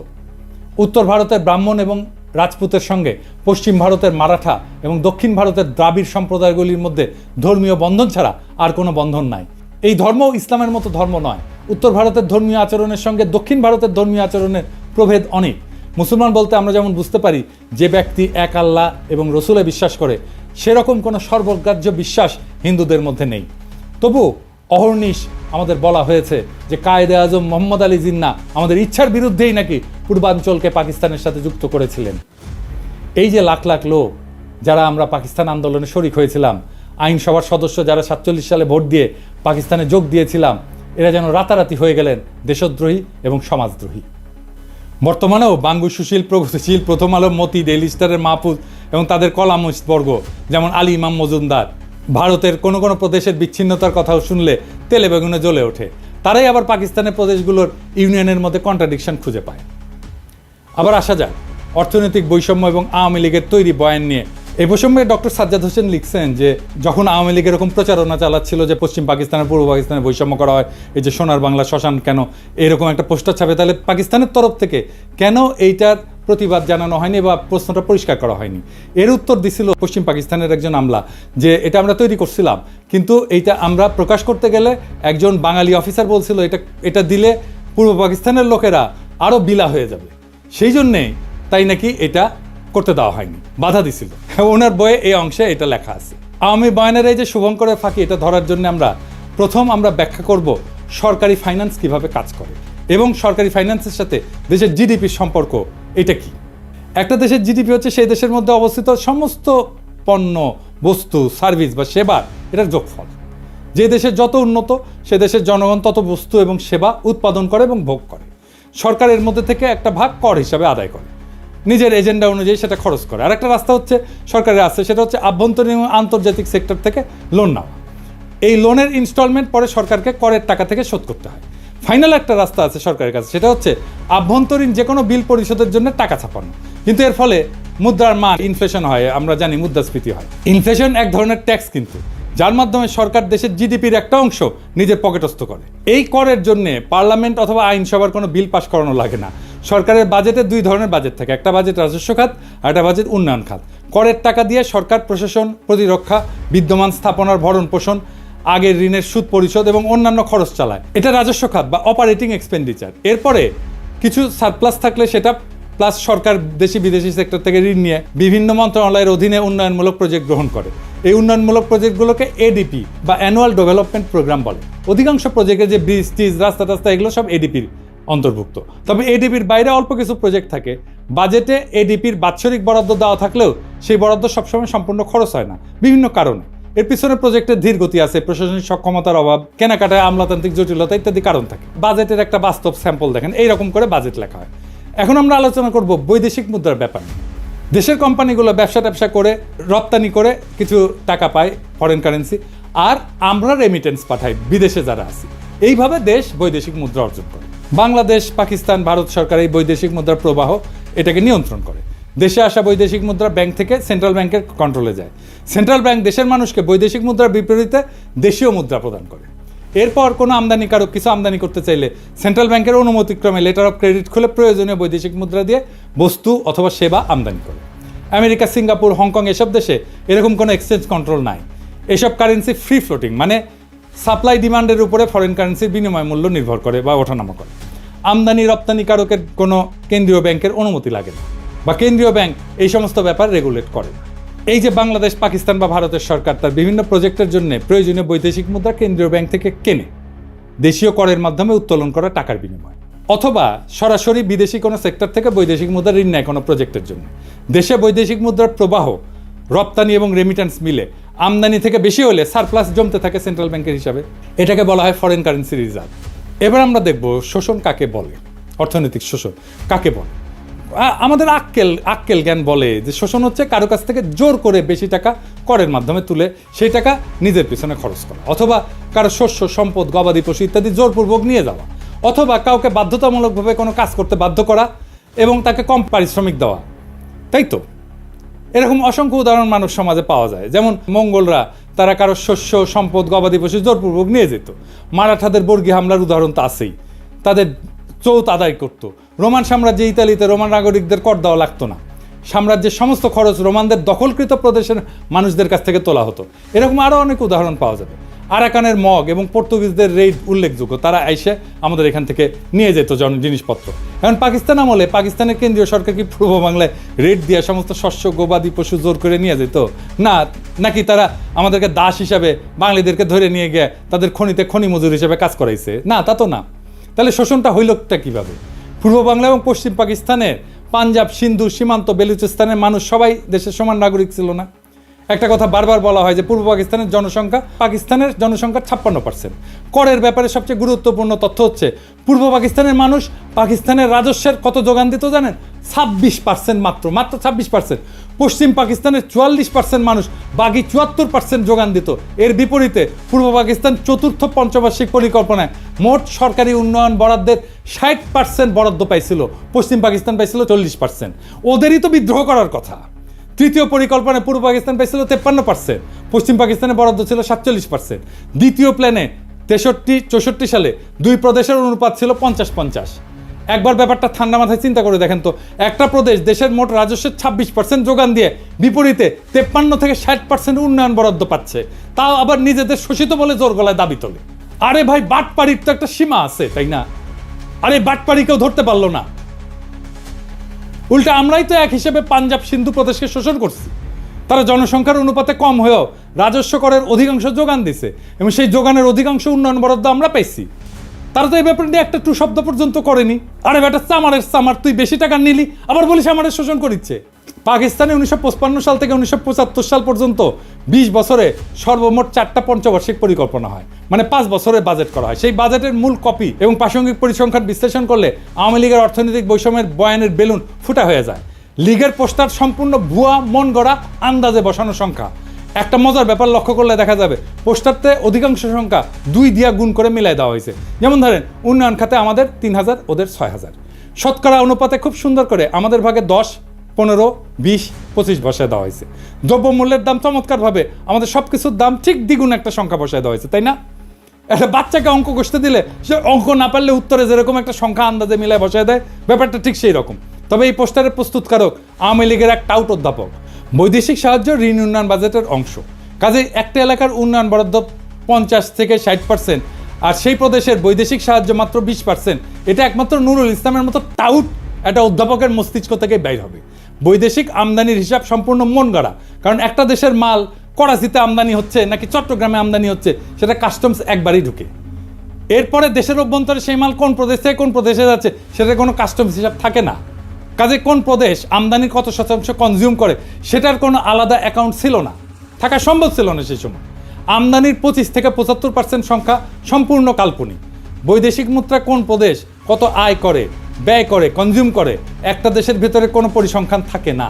উত্তর ভারতের ব্রাহ্মণ এবং রাজপুতের সঙ্গে পশ্চিম ভারতের মারাঠা এবং দক্ষিণ ভারতের দ্রাবিড় সম্প্রদায়গুলির মধ্যে ধর্মীয় বন্ধন ছাড়া আর কোনো বন্ধন নাই। এই ধর্ম ইসলামের মতো ধর্ম নয়। উত্তর ভারতের ধর্মীয় আচরণের সঙ্গে দক্ষিণ ভারতের ধর্মীয় আচরণের প্রভেদ অনেক। মুসলমান বলতে আমরা যেমন বুঝতে পারি যে ব্যক্তি এক আল্লাহ এবং রসুলে বিশ্বাস করে, সেরকম কোনো সর্বগ্রাহ্য বিশ্বাস হিন্দুদের মধ্যে নেই। তবু অহর্নিশ আমাদের বলা হয়েছে যে কায়েদে আজম মোহাম্মদ আলী জিন্নাহ আমাদের ইচ্ছার বিরুদ্ধেই নাকি পূর্বাঞ্চলকে পাকিস্তানের সাথে যুক্ত করেছিলেন। এই যে লাখ লাখ লোক যারা আমরা পাকিস্তান আন্দোলনে শরিক হয়েছিলাম, আইনসভার সদস্য যারা ৪৭ সালে ভোট দিয়ে পাকিস্তানে যোগ দিয়েছিলাম, এরা যেন রাতারাতি হয়ে গেলেন দেশদ্রোহী এবং সমাজদ্রোহী। বর্তমানেও বাঙ্গু, সুশীল, প্রগতিশীল, প্রথম আলো, মতি, ডেইলি স্টারের মাহফুজ এবং তাদের কলামবর্গ যেমন আলী ইমাম মজুমদার ভারতের কোনো কোনো প্রদেশের বিচ্ছিন্নতার কথাও শুনলে তেলে বেগুনে জ্বলে ওঠে। তারাই আবার পাকিস্তানের প্রদেশগুলোর ইউনিয়নের মধ্যে কন্ট্রাডিকশন খুঁজে পায়। আবার আসা যায় অর্থনৈতিক বৈষম্য এবং আওয়ামী লীগের তৈরি বয়ান নিয়ে। এই প্রসঙ্গে ডক্টর সাজ্জাদ হোসেন লিখছেন যে যখন আওয়ামী লীগ এরকম প্রচারণা চালাচ্ছিল যে পশ্চিম পাকিস্তানের পূর্ব পাকিস্তানে বৈষম্য করা হয়, এই যে সোনার বাংলা শ্মশান কেন, এরকম একটা পোস্টার ছাপে, তাহলে পাকিস্তানের তরফ থেকে কেন এইটার প্রতিবাদ জানানো হয়নি বা প্রশ্নটা পরিষ্কার করা হয়নি? এর উত্তর দিছিল পশ্চিম পাকিস্তানের একজন আমলা যে এটা আমরা তৈরি করছিলাম, কিন্তু এইটা আমরা প্রকাশ করতে গেলে একজন বাঙালি অফিসার বলছিল এটা দিলে পূর্ব পাকিস্তানের লোকেরা আরও বিলা হয়ে যাবে, সেই জন্যে তাই নাকি এটা করতে দেওয়া হয়নি, বাধা দিছিল। ওনার বইয়ে এই অংশে এটা লেখা আছে। আওয়ামী বয়ানের এই যে শুভঙ্করের ফাঁকি, এটা ধরার জন্য আমরা ব্যাখ্যা করব সরকারি ফাইন্যান্স কিভাবে কাজ করে এবং সরকারি ফাইন্যান্সের সাথে দেশের জিডিপির সম্পর্ক এটা কি। একটা দেশের জিডিপি হচ্ছে সেই দেশের মধ্যে অবস্থিত সমস্ত পণ্য, বস্তু, সার্ভিস বা সেবার এটার যোগফল। যে দেশের যত উন্নত সে দেশের জনগণ তত বস্তু এবং সেবা উৎপাদন করে এবং ভোগ করে। সরকারের মধ্যে থেকে একটা ভাগ কর হিসাবে আদায় করে, নিজের এজেন্ডা অনুযায়ী সেটা খরচ করে। আর একটা রাস্তা হচ্ছে সরকারের আছে, সেটা হচ্ছে আভ্যন্তরীণ এবং আন্তর্জাতিক সেক্টর থেকে লোন নেওয়া। এই লোনের ইনস্টলমেন্ট পরে সরকারকে করের টাকা থেকে শোধ করতে হয়। ফাইনাল একটা রাস্তা আছে সরকারের কাছে, সেটা হচ্ছে আভ্যন্তরীণ যে কোনো বিল পরিশোধের জন্য টাকা ছাপানো। কিন্তু এর ফলে মুদ্রার মান ইনফ্লেশন হয়, আমরা জানি মুদ্রাস্ফীতি হয়। ইনফ্লেশন এক ধরনের ট্যাক্স কিন্তু, যার মাধ্যমে সরকার দেশের জিডিপির একটা অংশ নিজের পকেটস্থ করে। এই করের জন্য পার্লামেন্ট অথবা আইনসভার কোনো বিল পাস করানো লাগে না। সরকারের বাজেটে দুই ধরনের বাজেট থাকে, একটা বাজেট রাজস্ব খাত আর একটা বাজেট উন্নয়ন খাত। করের টাকা দিয়ে সরকার প্রশাসন, প্রতিরক্ষা, বিদ্যমান স্থাপনার ভরণ পোষণ, আগের ঋণের সুদ পরিশোধ এবং অন্যান্য খরচ চালায়। এটা রাজস্ব খাত বা অপারেটিং এক্সপেন্ডিচার। এরপরে কিছু সারপ্লাস থাকলে সেটা প্লাস সরকার দেশি বিদেশি সেক্টর থেকে ঋণ নিয়ে বিভিন্ন মন্ত্রণালয়ের অধীনে উন্নয়নমূলক প্রজেক্ট গ্রহণ করে। এই উন্নয়নমূলক প্রজেক্টগুলোকে এডিপি বা অ্যানুয়াল ডেভেলপমেন্ট প্রোগ্রাম বলে। অধিকাংশ প্রজেক্টে যে ব্রিজ টিজ, রাস্তা টাস্তা, এগুলো সব এডিপির অন্তর্ভুক্ত। তবে এডিপির বাইরে অল্প কিছু প্রজেক্ট থাকে। বাজেটে এডিপির বাৎসরিক বরাদ্দ দেওয়া থাকলেও সেই বরাদ্দ সবসময় সম্পূর্ণ খরচ হয় না বিভিন্ন কারণে। এর পিছনে প্রজেক্টের ধীর গতি আছে, প্রশাসনিক সক্ষমতার অভাব, কেনাকাটায় আমলাতান্ত্রিক জটিলতা ইত্যাদি কারণ থাকে। বাজেটের একটা বাস্তব স্যাম্পল দেখেন, এইরকম করে বাজেট লেখা হয়। এখন আমরা আলোচনা করব বৈদেশিক মুদ্রার ব্যাপার। দেশের কোম্পানিগুলো ব্যবসা করে রপ্তানি করে কিছু টাকা পায় ফরেন কারেন্সি, আর আমরা রেমিটেন্স পাঠাই বিদেশে যারা আছি। এইভাবে দেশ বৈদেশিক মুদ্রা অর্জন করে। বাংলাদেশ, পাকিস্তান, ভারত সরকার এই বৈদেশিক মুদ্রার প্রবাহ এটাকে নিয়ন্ত্রণ করে। দেশে আসা বৈদেশিক মুদ্রা ব্যাংক থেকে সেন্ট্রাল ব্যাংকের কন্ট্রোলে যায়। সেন্ট্রাল ব্যাংক দেশের মানুষকে বৈদেশিক মুদ্রার বিপরীতে দেশীয় মুদ্রা প্রদান করে। এরপর কোনো আমদানিকারক কিছু আমদানি করতে চাইলে সেন্ট্রাল ব্যাংকের অনুমতিক্রমে লেটার অফ ক্রেডিট খুলে প্রয়োজনীয় বৈদেশিক মুদ্রা দিয়ে বস্তু অথবা সেবা আমদানি করে। আমেরিকা, সিঙ্গাপুর, হংকং এসব দেশে এরকম কোনো এক্সচেঞ্জ কন্ট্রোল নাই। এসব কারেন্সি ফ্রি ফ্লোটিং, মানে সাপ্লাই ডিমান্ডের উপরে ফরেন কারেন্সির বিনিময় মূল্য নির্ভর করে বা ওঠানামা করে। আমদানি রপ্তানিকারকের কোনো কেন্দ্রীয় ব্যাংকের অনুমতি লাগে না, বা কেন্দ্রীয় ব্যাংক এই সমস্ত ব্যাপার রেগুলেট করে না। এই যে বাংলাদেশ, পাকিস্তান বা ভারতের সরকার তার বিভিন্ন প্রজেক্টের জন্য প্রয়োজনীয় বৈদেশিক মুদ্রা কেন্দ্রীয় ব্যাংক থেকে কেনে দেশীয় করের মাধ্যমে উত্তোলন করা টাকার বিনিময়, অথবা সরাসরি বিদেশি কোনো সেক্টর থেকে বৈদেশিক মুদ্রা ঋণ নেয় কোনো প্রজেক্টের জন্য। দেশে বৈদেশিক মুদ্রার প্রবাহ রপ্তানি এবং রেমিটেন্স মিলে আমদানি থেকে বেশি হলে সারপ্লাস জমতে থাকে সেন্ট্রাল ব্যাংকের হিসাবে। এটাকে বলা হয় ফরেন কারেন্সি রিজার্ভ। এবার আমরা দেখব শোষণ কাকে বলে, অর্থনৈতিক শোষণ কাকে বলে। আমাদের আক্কেল জ্ঞান বলে যে শোষণ হচ্ছে কারো কাছ থেকে জোর করে বেশি টাকা করের মাধ্যমে তুলে সেই টাকা নিজের পিছনে খরচ করা, অথবা কারো শস্য, সম্পদ, গবাদি পশু ইত্যাদি জোরপূর্বক নিয়ে যাওয়া, অথবা কাউকে বাধ্যতামূলকভাবে কোনো কাজ করতে বাধ্য করা এবং তাকে কম পারিশ্রমিক দেওয়া। তাই তো এরকম অসংখ্য উদাহরণ মানব সমাজে পাওয়া যায়। যেমন মঙ্গলরা তারা কারো শস্য, সম্পদ, গবাদি পশু জোরপূর্বক নিয়ে যেত। মারাঠাদের বর্গী হামলার উদাহরণ তো আছেই, তাদের চৌত আদায় করত। রোমান সাম্রাজ্যে ইতালিতে রোমান নাগরিকদের কর দেওয়া লাগতো না, সাম্রাজ্যের সমস্ত খরচ রোমানদের দখলকৃত প্রদেশের মানুষদের কাছ থেকে তোলা হতো। এরকম আরও অনেক উদাহরণ পাওয়া যাবে। আরাকানের মগ এবং পর্তুগিজদের রেইড উল্লেখযোগ্য, তারা এসে আমাদের এখান থেকে নিয়ে যেত জিনিসপত্র। এখন পাকিস্তান আমলে পাকিস্তানের কেন্দ্রীয় সরকার কি পূর্ব বাংলায় রেড দিয়ে সমস্ত শস্য, গবাদি পশু জোর করে নিয়ে যেত? না, নাকি তারা আমাদেরকে দাস হিসাবে বাঙালিদেরকে ধরে নিয়ে গিয়ে তাদের খনিতে খনি মজুর হিসেবে কাজ করাইছে? না, তা তো না। তাহলে শোষণটা হইলটা কীভাবে? পূর্ব বাংলা এবং পশ্চিম পাকিস্তানের পাঞ্জাব, সিন্ধু, সীমান্ত, বেলুচিস্তানের মানুষ সবাই দেশের সমান নাগরিক ছিল না? একটা কথা বারবার বলা হয় যে পূর্ব পাকিস্তানের জনসংখ্যা পাকিস্তানের জনসংখ্যার 56%। করের ব্যাপারে সবচেয়ে গুরুত্বপূর্ণ তথ্য হচ্ছে পূর্ব পাকিস্তানের মানুষ পাকিস্তানের রাজস্বের কত যোগান দিত জানেন? 26%, মাত্র 26%। পশ্চিম পাকিস্তানের 44% মানুষ বাকি 74% যোগান দিত। এর বিপরীতে পূর্ব পাকিস্তান চতুর্থ পঞ্চবার্ষিক পরিকল্পনায় মোট সরকারি উন্নয়ন বরাদ্দের 60% বরাদ্দ পাইছিল, পশ্চিম পাকিস্তান পাইছিল 40%। ওদেরই তো বিদ্রোহ করার কথা। তৃতীয় পরিকল্পনায় পূর্ব পাকিস্তান পাইছিল 53%, পশ্চিম পাকিস্তানের বরাদ্দ ছিল 47%। দ্বিতীয় প্ল্যানে 63-64 সালে দুই প্রদেশের অনুপাত ছিল 50-50। একবার ব্যাপারটা ঠান্ডা মাথায় চিন্তা করে দেখেন তো, একটা প্রদেশ দেশের মোট রাজস্বের 26% যোগান দিয়ে বিপরীতে 53-60% উন্নয়ন বরাদ্দ পাচ্ছে, তাও আবার নিজেদের শোষিত বলে জোর গলায় দাবি তোলে। আরে ভাই, বাটপাড়ির তো একটা সীমা আছে, তাই না? আরে বাটপাড়ি কেউ ধরতে পারলো না। উল্টা আমরাই তো এক হিসেবে পাঞ্জাব, সিন্ধু প্রদেশকে শোষণ করছি। তারা জনসংখ্যার অনুপাতে কম হয়েও রাজস্ব করের অধিকাংশ যোগান দিছে এবং সেই যোগানের অধিকাংশ উন্নয়ন বরাদ্দ আমরা পাইছি। তারা তো এই ব্যাপারে নিয়ে একটা টু শব্দ পর্যন্ত করেনি। আরে বেটা, চামার তুই বেশি টাকা নিলি, আবার বলিস আমাদের শোষণ করিচ্ছে। পাকিস্তানে 1955 সাল থেকে 1975 সাল পর্যন্ত 20 বছরে সর্বমোট 4টা পঞ্চবার্ষিক পরিকল্পনা হয়, মানে 5 বছরের বাজেট করা হয়। সেই বাজেটের মূল কপি এবং প্রাসঙ্গিক পরিসংখ্যান বিশ্লেষণ করলে আওয়ামী লীগের অর্থনৈতিক বৈষম্যের বয়ানের বেলুন ফুটা হয়ে যায়। লীগের পোস্টার সম্পূর্ণ ভুয়া, মন গড়া, আন্দাজে বসানো সংখ্যা। একটা মজার ব্যাপার লক্ষ্য করলে দেখা যাবে পোস্টারতে অধিকাংশ সংখ্যা 2 দিয়া গুণ করে মিলাই দেওয়া হয়েছে। যেমন ধরেন, উন্নয়ন খাতে আমাদের 3000, ওদের 6000। শতকরা অনুপাতে খুব সুন্দর করে আমাদের ভাগে 10, 15, 20, 25 বসায় দেওয়া হয়েছে। দ্রব্যমূল্যের দাম চমৎকারভাবে আমাদের সব কিছুর দাম ঠিক দ্বিগুণ একটা সংখ্যা বসায় দেওয়া হয়েছে, তাই না? একটা বাচ্চাকে অঙ্ক কষতে দিলে সে অঙ্ক না পারলে উত্তরে যেরকম একটা সংখ্যা আন্দাজে মিলায় বসায় দেয়, ব্যাপারটা ঠিক সেই রকম। তবে এই পোস্টারের প্রস্তুতকারক আওয়ামী লীগের এক টাউট অধ্যাপক। বৈদেশিক সাহায্য ঋণ উন্নয়ন বাজেটের অংশ, কাজে একটা এলাকার উন্নয়ন বরাদ্দ 50-60%, আর সেই প্রদেশের বৈদেশিক সাহায্য মাত্র 20%। এটা একমাত্র নুরুল ইসলামের মতো টাউট একটা অধ্যাপকের মস্তিষ্ক থেকে বাইর হবে। বৈদেশিক আমদানির হিসাব সম্পূর্ণ মন গড়া, কারণ একটা দেশের মাল করাচিতে আমদানি হচ্ছে নাকি চট্টগ্রামে আমদানি হচ্ছে সেটা কাস্টমস একবারই ঢুকে। এরপরে দেশের অভ্যন্তরে সেই মাল কোন প্রদেশ থেকে কোন প্রদেশে যাচ্ছে সেটা কোনো কাস্টমস হিসাব থাকে না। কাজে কোন প্রদেশ আমদানির কত শতাংশ কনজিউম করে সেটার কোনো আলাদা অ্যাকাউন্ট ছিল না, থাকা সম্ভব ছিল না সেই সময়। আমদানির 25-75% সংখ্যা সম্পূর্ণ কাল্পনিক। বৈদেশিক মুদ্রা কোন প্রদেশ কত আয় করে, ব্যয় করে, কনজিউম করে, একটা দেশের ভেতরে কোনো পরিসংখ্যান থাকে না।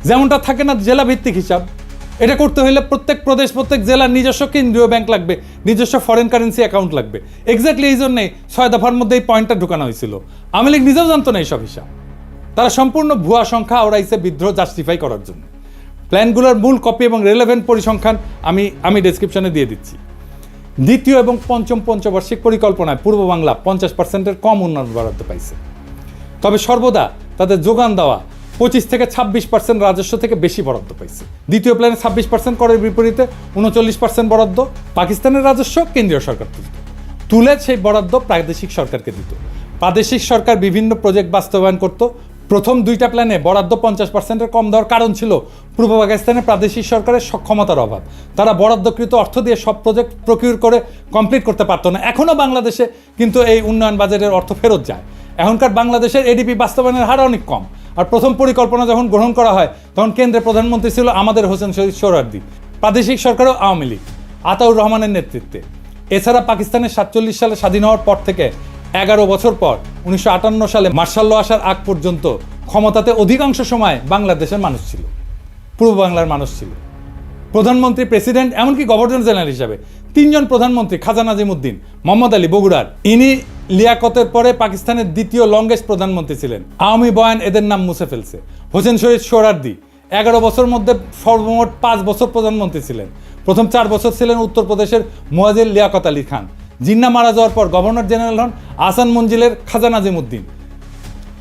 যেমনটা থাকে না জেলা ভিত্তিক হিসাব, এটা করতে হলে প্রত্যেক প্রদেশ প্রত্যেক জেলার নিজস্ব কেন্দ্রীয় ব্যাংক লাগবে, নিজস্ব ফরেন কারেন্সি অ্যাকাউন্ট লাগবে। এক্স্যাক্টলি এই জন্যই 6 দফার মধ্যে এই পয়েন্টটা ঢুকানো হয়েছিল। আওয়ামী লীগ নিজেও জানতো না এইসব হিসাব, তারা সম্পূর্ণ ভুয়া সংখ্যা ওরাইছে বিদ্রোহ জাস্টিফাই করার জন্য। প্ল্যানগুলোর মূল কপি এবং রেলেভেন্ট পরিসংখ্যান আমি ডেসক্রিপশনে দিয়ে দিচ্ছি। দ্বিতীয় এবং পঞ্চম পঞ্চবার্ষিক পরিকল্পনায় পূর্ব বাংলা 50%-এর কম উন্নয়ন বরাদ্দ পাইছে, তবে সর্বদা তাদের যোগান দেওয়া 25 থেকে 26% রাজস্ব থেকে বেশি বরাদ্দ পাইছে। দ্বিতীয় প্ল্যানে 26% করের বিপরীতে 39% বরাদ্দ পাকিস্তানের রাজস্ব কেন্দ্রীয় সরকার তুলে সেই বরাদ্দ প্রাদেশিক সরকারকে দিত। প্রাদেশিক সরকার বিভিন্ন প্রজেক্ট বাস্তবায়ন করত। প্রথম দুইটা প্ল্যানে বরাদ্দ 50%-এর কম দেওয়ার কারণ ছিল পূর্ব পাকিস্তানের প্রাদেশিক সরকারের সক্ষমতার অভাব। তারা বরাদ্দকৃত অর্থ দিয়ে সব প্রজেক্ট প্রকিউর করে কমপ্লিট করতে পারতো না। এখনও বাংলাদেশে কিন্তু এই উন্নয়ন বাজেটের অর্থ ফেরত যায়। এখনকার বাংলাদেশের এডিপি বাস্তবায়নের হার অনেক কম। আর প্রথম পরিকল্পনা যখন গ্রহণ করা হয় তখন কেন্দ্রের প্রধানমন্ত্রী ছিল আমাদের হোসেন শহীদ সোহরাওয়ার্দী, প্রাদেশিক সরকারও আওয়ামী লীগ আতাউর রহমানের নেতৃত্বে। এছাড়া পাকিস্তানের 47 সালে স্বাধীন হওয়ার পর থেকে 11 বছর পর 1958 সালে মার্শাল ল আসার আগ পর্যন্ত ক্ষমতাতে অধিকাংশ সময় বাংলাদেশের মানুষ ছিল, পূর্ব বাংলার মানুষ ছিল। প্রধানমন্ত্রী, প্রেসিডেন্ট, এমনকি গভর্নর জেনারেল হিসাবে 3 জন প্রধানমন্ত্রী, খাজা নাজিমুদ্দিন, মোহাম্মদ আলী বগুড়ার, ইনি লিয়াকতের পরে পাকিস্তানের দ্বিতীয় লংগেস্ট প্রধানমন্ত্রী ছিলেন। আওয়ামী বয়ান এদের নাম মুছে ফেলছে। হোসেন শহীদ সোহরাওয়ার্দী 11 বছর মধ্যে সর্বমোট 5 বছর প্রধানমন্ত্রী ছিলেন। প্রথম 4 বছর ছিলেন উত্তরপ্রদেশের মুয়াজ্জিল লিয়াকত আলী খান। জিন্না মারা যাওয়ার পর গভর্নর জেনারেল হন আহসান মঞ্জিলের খাজা নাজিমুদ্দিন।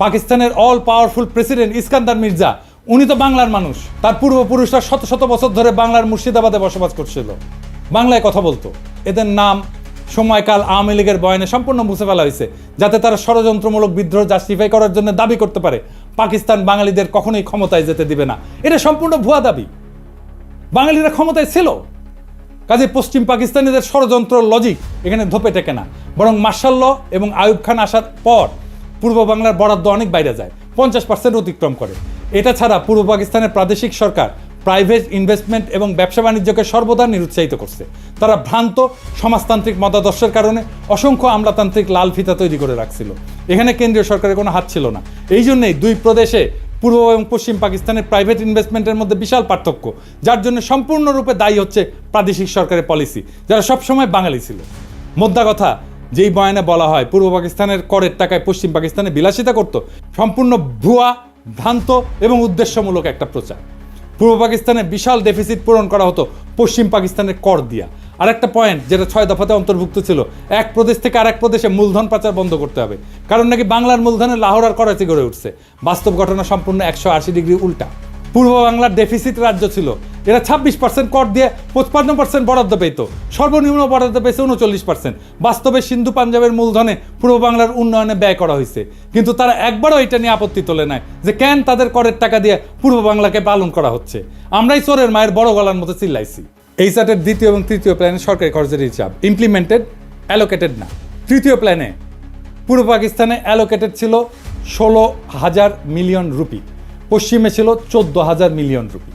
পাকিস্তানের all powerful president Iskander Mirza, উনি তো বাংলার মানুষ। তার পূর্বপুরুষরা শত শত বছর ধরে বাংলার মুর্শিদাবাদে বসবাস করছিল, বাংলায় কথা বলতো। এদের নাম সময়কাল আওয়ামী লীগের বয়ানে সম্পূর্ণ মুছে ফেলা হয়েছে, যাতে তারা ষড়যন্ত্রমূলক বিদ্রোহ জাস্টিফাই করার জন্য দাবি করতে পারে পাকিস্তান বাঙালিদের কখনোই ক্ষমতায় যেতে দিবে না। এটা সম্পূর্ণ ভুয়া দাবি। বাঙালিরা ক্ষমতায় ছিল, কাজে পশ্চিম পাকিস্তানিদের ষড়যন্ত্র লজিক এখানে ধোপে টেকে না। বরং মার্শাল ল এবং আইয়ুব খান আসার পর পূর্ব বাংলার বরাদ্দ অনেক বাইরে যায়, 50% অতিক্রম করে। এটা ছাড়া পূর্ব পাকিস্তানের প্রাদেশিক সরকার প্রাইভেট ইনভেস্টমেন্ট এবং ব্যবসা বাণিজ্যকে সর্বদা নিরুৎসাহিত করছে। তারা ভ্রান্ত সমাজতান্ত্রিক মতাদর্শের কারণে অসংখ্য আমলাতান্ত্রিক লাল ফিতা তৈরি করে রাখছিল। এখানে কেন্দ্রীয় সরকারের কোনো হাত ছিল না। এই জন্যই দুই প্রদেশে পূর্ব এবং পশ্চিম পাকিস্তানের প্রাইভেট ইনভেস্টমেন্টের মধ্যে বিশাল পার্থক্য, যার জন্য সম্পূর্ণরূপে দায়ী হচ্ছে প্রাদেশিক সরকারের পলিসি, যারা সবসময় বাঙালি ছিল। মোদ্দা কথা, যেই বয়ানে বলা হয় পূর্ব পাকিস্তানের করের টাকায় পশ্চিম পাকিস্তানে বিলাসিতা করত, সম্পূর্ণ ভুয়া, ভ্রান্ত এবং উদ্দেশ্যমূলক একটা প্রচার। পূর্ব পাকিস্তানের বিশাল ডেফিসিট পূরণ করা হতো পশ্চিম পাকিস্তানের কর দিয়া। আর একটা পয়েন্ট যেটা 6 দফাতে অন্তর্ভুক্ত ছিল, এক প্রদেশ থেকে আরেক প্রদেশে মূলধন পাচার বন্ধ করতে হবে, কারণ নাকি বাংলার মূলধনে লাহোর আর করাচি গড়ে উঠছে। বাস্তব ঘটনা সম্পূর্ণ 180 ডিগ্রি উল্টা। পূর্ব বাংলার ডেফিসিট রাজ্য ছিল, এরা 26% কর দিয়ে 55% বরাদ্দ পেত, সর্বনিম্ন বরাদ্দ পেয়েছে 39%। বাস্তবে সিন্ধু পাঞ্জাবের মূলধনে পূর্ব বাংলার উন্নয়নে ব্যয় করা হয়েছে, কিন্তু তারা একবারও এটা নিয়ে আপত্তি তোলে নাই যে কেন তাদের করের টাকা দিয়ে পূর্ব বাংলাকে পালন করা হচ্ছে। আমরাই চোরের মায়ের বড় গলার মতো চিল্লাইছি। এই চার্টের দ্বিতীয় এবং তৃতীয় প্ল্যানে সরকারি খরচের হিসাব ইমপ্লিমেন্টেড, অ্যালোকেটেড না। তৃতীয় প্ল্যানে পূর্ব পাকিস্তানে অ্যালোকেটেড ছিল 16,000 মিলিয়ন রুপি, পশ্চিমে ছিল 14,000 মিলিয়ন রুপি।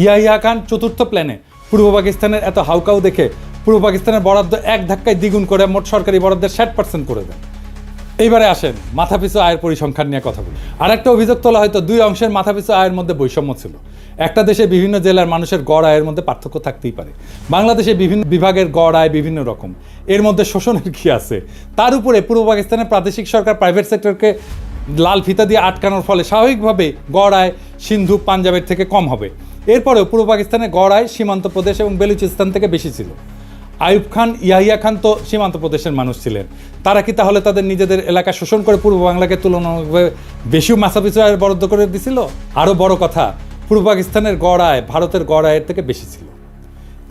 ইয়াহিয়া খান চতুর্থ প্ল্যানে পূর্ব পাকিস্তানের এত হাউকাউ দেখে পূর্ব পাকিস্তানের বরাদ্দ এক ধাক্কায় দ্বিগুণ করে মোট সরকারি বরাদ্দের 60% করে দেন। এইবারে আসেন মাথাপিছু আয়ের পরিসংখ্যান নিয়ে কথা বলি। আর একটা অভিযোগ তোলা হয়তো দুই অংশের মাথাপিছু আয়ের মধ্যে বৈষম্য ছিল। একটা দেশে বিভিন্ন জেলার মানুষের গড় আয়ের মধ্যে পার্থক্য থাকতেই পারে। বাংলাদেশে বিভিন্ন বিভাগের গড় আয় বিভিন্ন রকম, এর মধ্যে শোষণের কি আছে? তার উপরে পূর্ব পাকিস্তানের প্রাদেশিক সরকার প্রাইভেট সেক্টরকে লাল ফিতা দিয়ে আটকানোর ফলে স্বাভাবিকভাবে গড় আয় সিন্ধু পাঞ্জাবের থেকে কম হবে। এরপরেও পূর্ব পাকিস্তানের গড় আয় সীমান্ত প্রদেশ এবং বেলুচিস্তান থেকে বেশি ছিল। আইয়ুব খান, ইয়াহিয়া খান তো সীমান্ত প্রদেশের মানুষ ছিলেন। তারা কি তাহলে তাদের নিজেদের এলাকা শোষণ করে পূর্ব বাংলাকে তুলনামূলকভাবে বেশি মাথাপিছু আয়ের বরাদ্দ করে দিছিল? আরও বড় কথা, পূর্ব পাকিস্তানের গড় আয় ভারতের গড় আয়ের থেকে বেশি ছিল।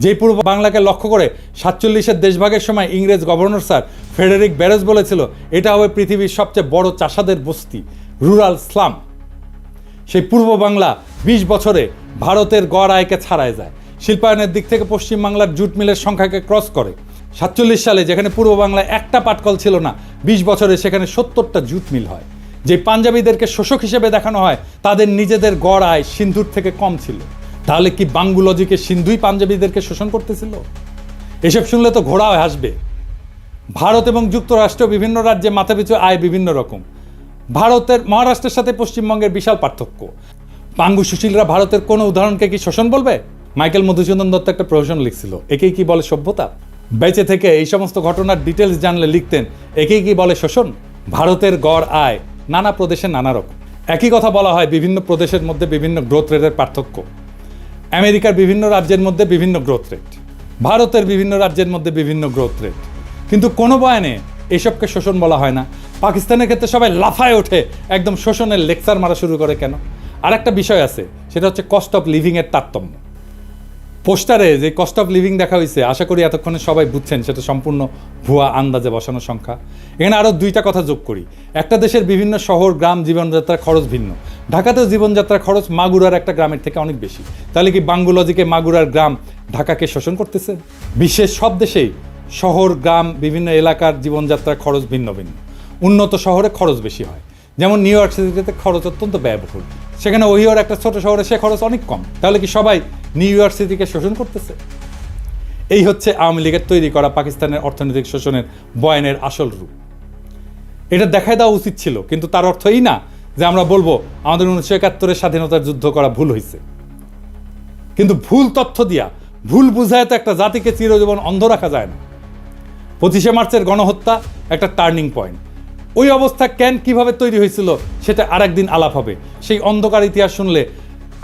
যেই পূর্ব বাংলাকে লক্ষ্য করে 47-এর দেশভাগের সময় ইংরেজ গভর্নর স্যার ফ্রেডেরিক ব্যারেজ বলেছিল এটা হবে পৃথিবীর সবচেয়ে বড় চাষাদের বস্তি, রুরাল স্লাম। সেই পূর্ব বাংলা 20 বছরে ভারতের গড় আয়কে ছাড়ায় যায়। শিল্পায়নের দিক থেকে পশ্চিম বাংলার জুট মিলের সংখ্যাকে ক্রস করে। 47 সালে যেখানে পূর্ব বাংলায় একটা পাটকল ছিল না, 20 বছরে সেখানে 70টা জুট মিল হয়। যে পাঞ্জাবিদেরকে শোষক হিসেবে দেখানো হয়, তাদের নিজেদের গড় আয় সিন্ধুর থেকে কম ছিল। তাহলে কি বাঙ্গুলজিকে সিন্ধুই পাঞ্জাবিদেরকে শোষণ করতেছিল? এসব শুনলে তো ঘোড়া হাসবে। ভারত এবং যুক্তরাষ্ট্র বিভিন্ন রাজ্যে মাথাপিছু আয় বিভিন্ন রকম। ভারতের মহারাষ্ট্রের সাথে পশ্চিমবঙ্গের বিশাল পার্থক্য। পাঙ্গু সুশীলরা ভারতের কোনো উদাহরণকে কি শোষণ বলবে? মাইকেল মধুসূদন দত্ত একটা প্রহসন লিখছিল, একেই কি বলে সভ্যতা? বেঁচে থেকে এই সমস্ত ঘটনার ডিটেলস জানলে লিখতেন, একেই কি বলে শোষণ? ভারতের গড় আয় নানা প্রদেশে নানা রকম। একই কথা বলা হয় বিভিন্ন প্রদেশের মধ্যে বিভিন্ন গ্রোথ রেটের পার্থক্য। আমেরিকার বিভিন্ন রাজ্যের মধ্যে বিভিন্ন গ্রোথ রেট, ভারতের বিভিন্ন রাজ্যের মধ্যে বিভিন্ন গ্রোথ রেট, কিন্তু কোনো বয়ানে এসবকে শোষণ বলা হয় না। পাকিস্তানের ক্ষেত্রে সবাই লাফায় ওঠে, একদম শোষণের লেকচার মারা শুরু করে কেন? আর একটা বিষয় আছে, সেটা হচ্ছে কস্ট অফ লিভিংয়ের তারতম্য। পোস্টারে যে কস্ট অফ লিভিং দেখা হয়েছে, আশা করি এতক্ষণে সবাই বুঝছেন সেটা সম্পূর্ণ ভুয়া আন্দাজে বসানো সংখ্যা। এখানে আরও দুইটা কথা যোগ করি। একটা দেশের বিভিন্ন শহর গ্রাম জীবনযাত্রার খরচ ভিন্ন। ঢাকাতেও জীবনযাত্রার খরচ মাগুরার একটা গ্রামের থেকে অনেক বেশি। তাহলে কি বাঙ্গুলজিকে মাগুরার গ্রাম ঢাকাকে শোষণ করতেছে? বিশ্বের সব দেশেই শহর গ্রাম বিভিন্ন এলাকার জীবনযাত্রার খরচ ভিন্ন ভিন্ন। উন্নত শহরে খরচ বেশি হয়, যেমন নিউ ইয়র্ক সিটিতে খরচ অত্যন্ত ব্যয়বহুল, সেখানে ওহিওর একটা ছোট শহরে সে খরচ অনেক কম। তাহলে কি সবাই নিউ ইয়র্ক সিটিকে শোষণ করতেছে? এই হচ্ছে আওয়ামী লীগের তৈরি করা পাকিস্তানের অর্থনৈতিক শোষণের বয়ানের আসল রূপ। এটা দেখাই দেওয়া উচিত ছিল, কিন্তু তার অর্থ এই না যে আমরা বলবো আমাদের 1971-এর স্বাধীনতার যুদ্ধ করা ভুল হয়েছে। কিন্তু ভুল তথ্য দিয়া ভুল বুঝায় তো একটা জাতিকে চিরজীবন অন্ধ রাখা যায় না। 25শে মার্চের গণহত্যা একটা টার্নিং পয়েন্ট। ওই অবস্থা কেন কিভাবে তৈরি হয়েছিল সেটা আরেকদিন আলাপ হবে। সেই অন্ধকার ইতিহাস শুনলে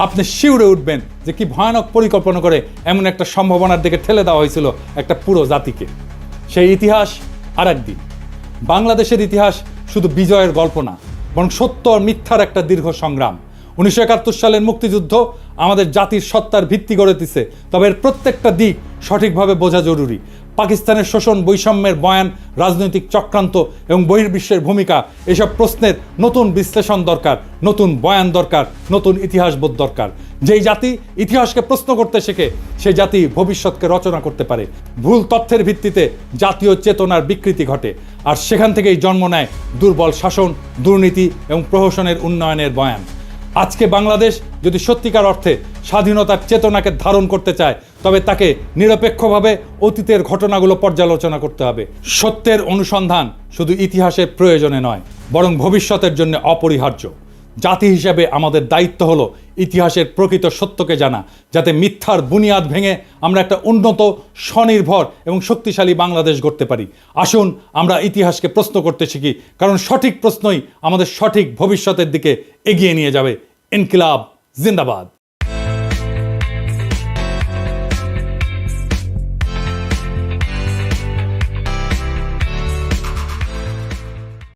আপনি শিউরে উঠবেন যে কি ভয়ানক পরিকল্পনা করে এমন একটা সম্ভাবনার দিকে ঠেলে দেওয়া হয়েছিল একটা পুরো জাতিকে। সেই ইতিহাস আরেকদিন। বাংলাদেশের ইতিহাস শুধু বিজয়ের গল্প না, বরং সত্য আর মিথ্যার একটা দীর্ঘ সংগ্রাম। 1971 সালের মুক্তিযুদ্ধ আমাদের জাতির সত্তার ভিত্তি গড়ে দিছে, তবে এর প্রত্যেকটা দিক সঠিকভাবে বোঝা জরুরি। পাকিস্তানের শোষণ, বৈষম্যের বয়ান, রাজনৈতিক চক্রান্ত এবং বহির্বিশ্বের ভূমিকা, এসব প্রশ্নের নতুন বিশ্লেষণ দরকার, নতুন বয়ান দরকার, নতুন ইতিহাসবোধ দরকার। যেই জাতি ইতিহাসকে প্রশ্ন করতে শেখে, সেই জাতি ভবিষ্যৎকে রচনা করতে পারে। ভুল তথ্যের ভিত্তিতে জাতীয় চেতনার বিকৃতি ঘটে, আর সেখান থেকেই জন্ম নেয় দুর্বল শাসন, দুর্নীতি এবং প্রহসনের উন্নয়নের বয়ান। আজকে বাংলাদেশ যদি সত্যিকার অর্থে স্বাধীনতার চেতনাকে ধারণ করতে চায়, তবে তাকে নিরপেক্ষভাবে অতীতের ঘটনাগুলো পর্যালোচনা করতে হবে। সত্যের অনুসন্ধান শুধু ইতিহাসের প্রয়োজনে নয়, বরং ভবিষ্যতের জন্য অপরিহার্য। জাতি হিসেবে আমাদের দায়িত্ব হলো ইতিহাসের প্রকৃত সত্যকে জানা, যাতে মিথ্যার বুনিয়াদ ভেঙে আমরা একটা উন্নত, স্বনির্ভর এবং শক্তিশালী বাংলাদেশ গড়তে পারি। আসুন আমরা ইতিহাসকে প্রশ্ন করতে শিখি, কারণ সঠিক প্রশ্নই আমাদের সঠিক ভবিষ্যতের দিকে এগিয়ে নিয়ে যাবে। ইনকিলাব জিন্দাবাদ।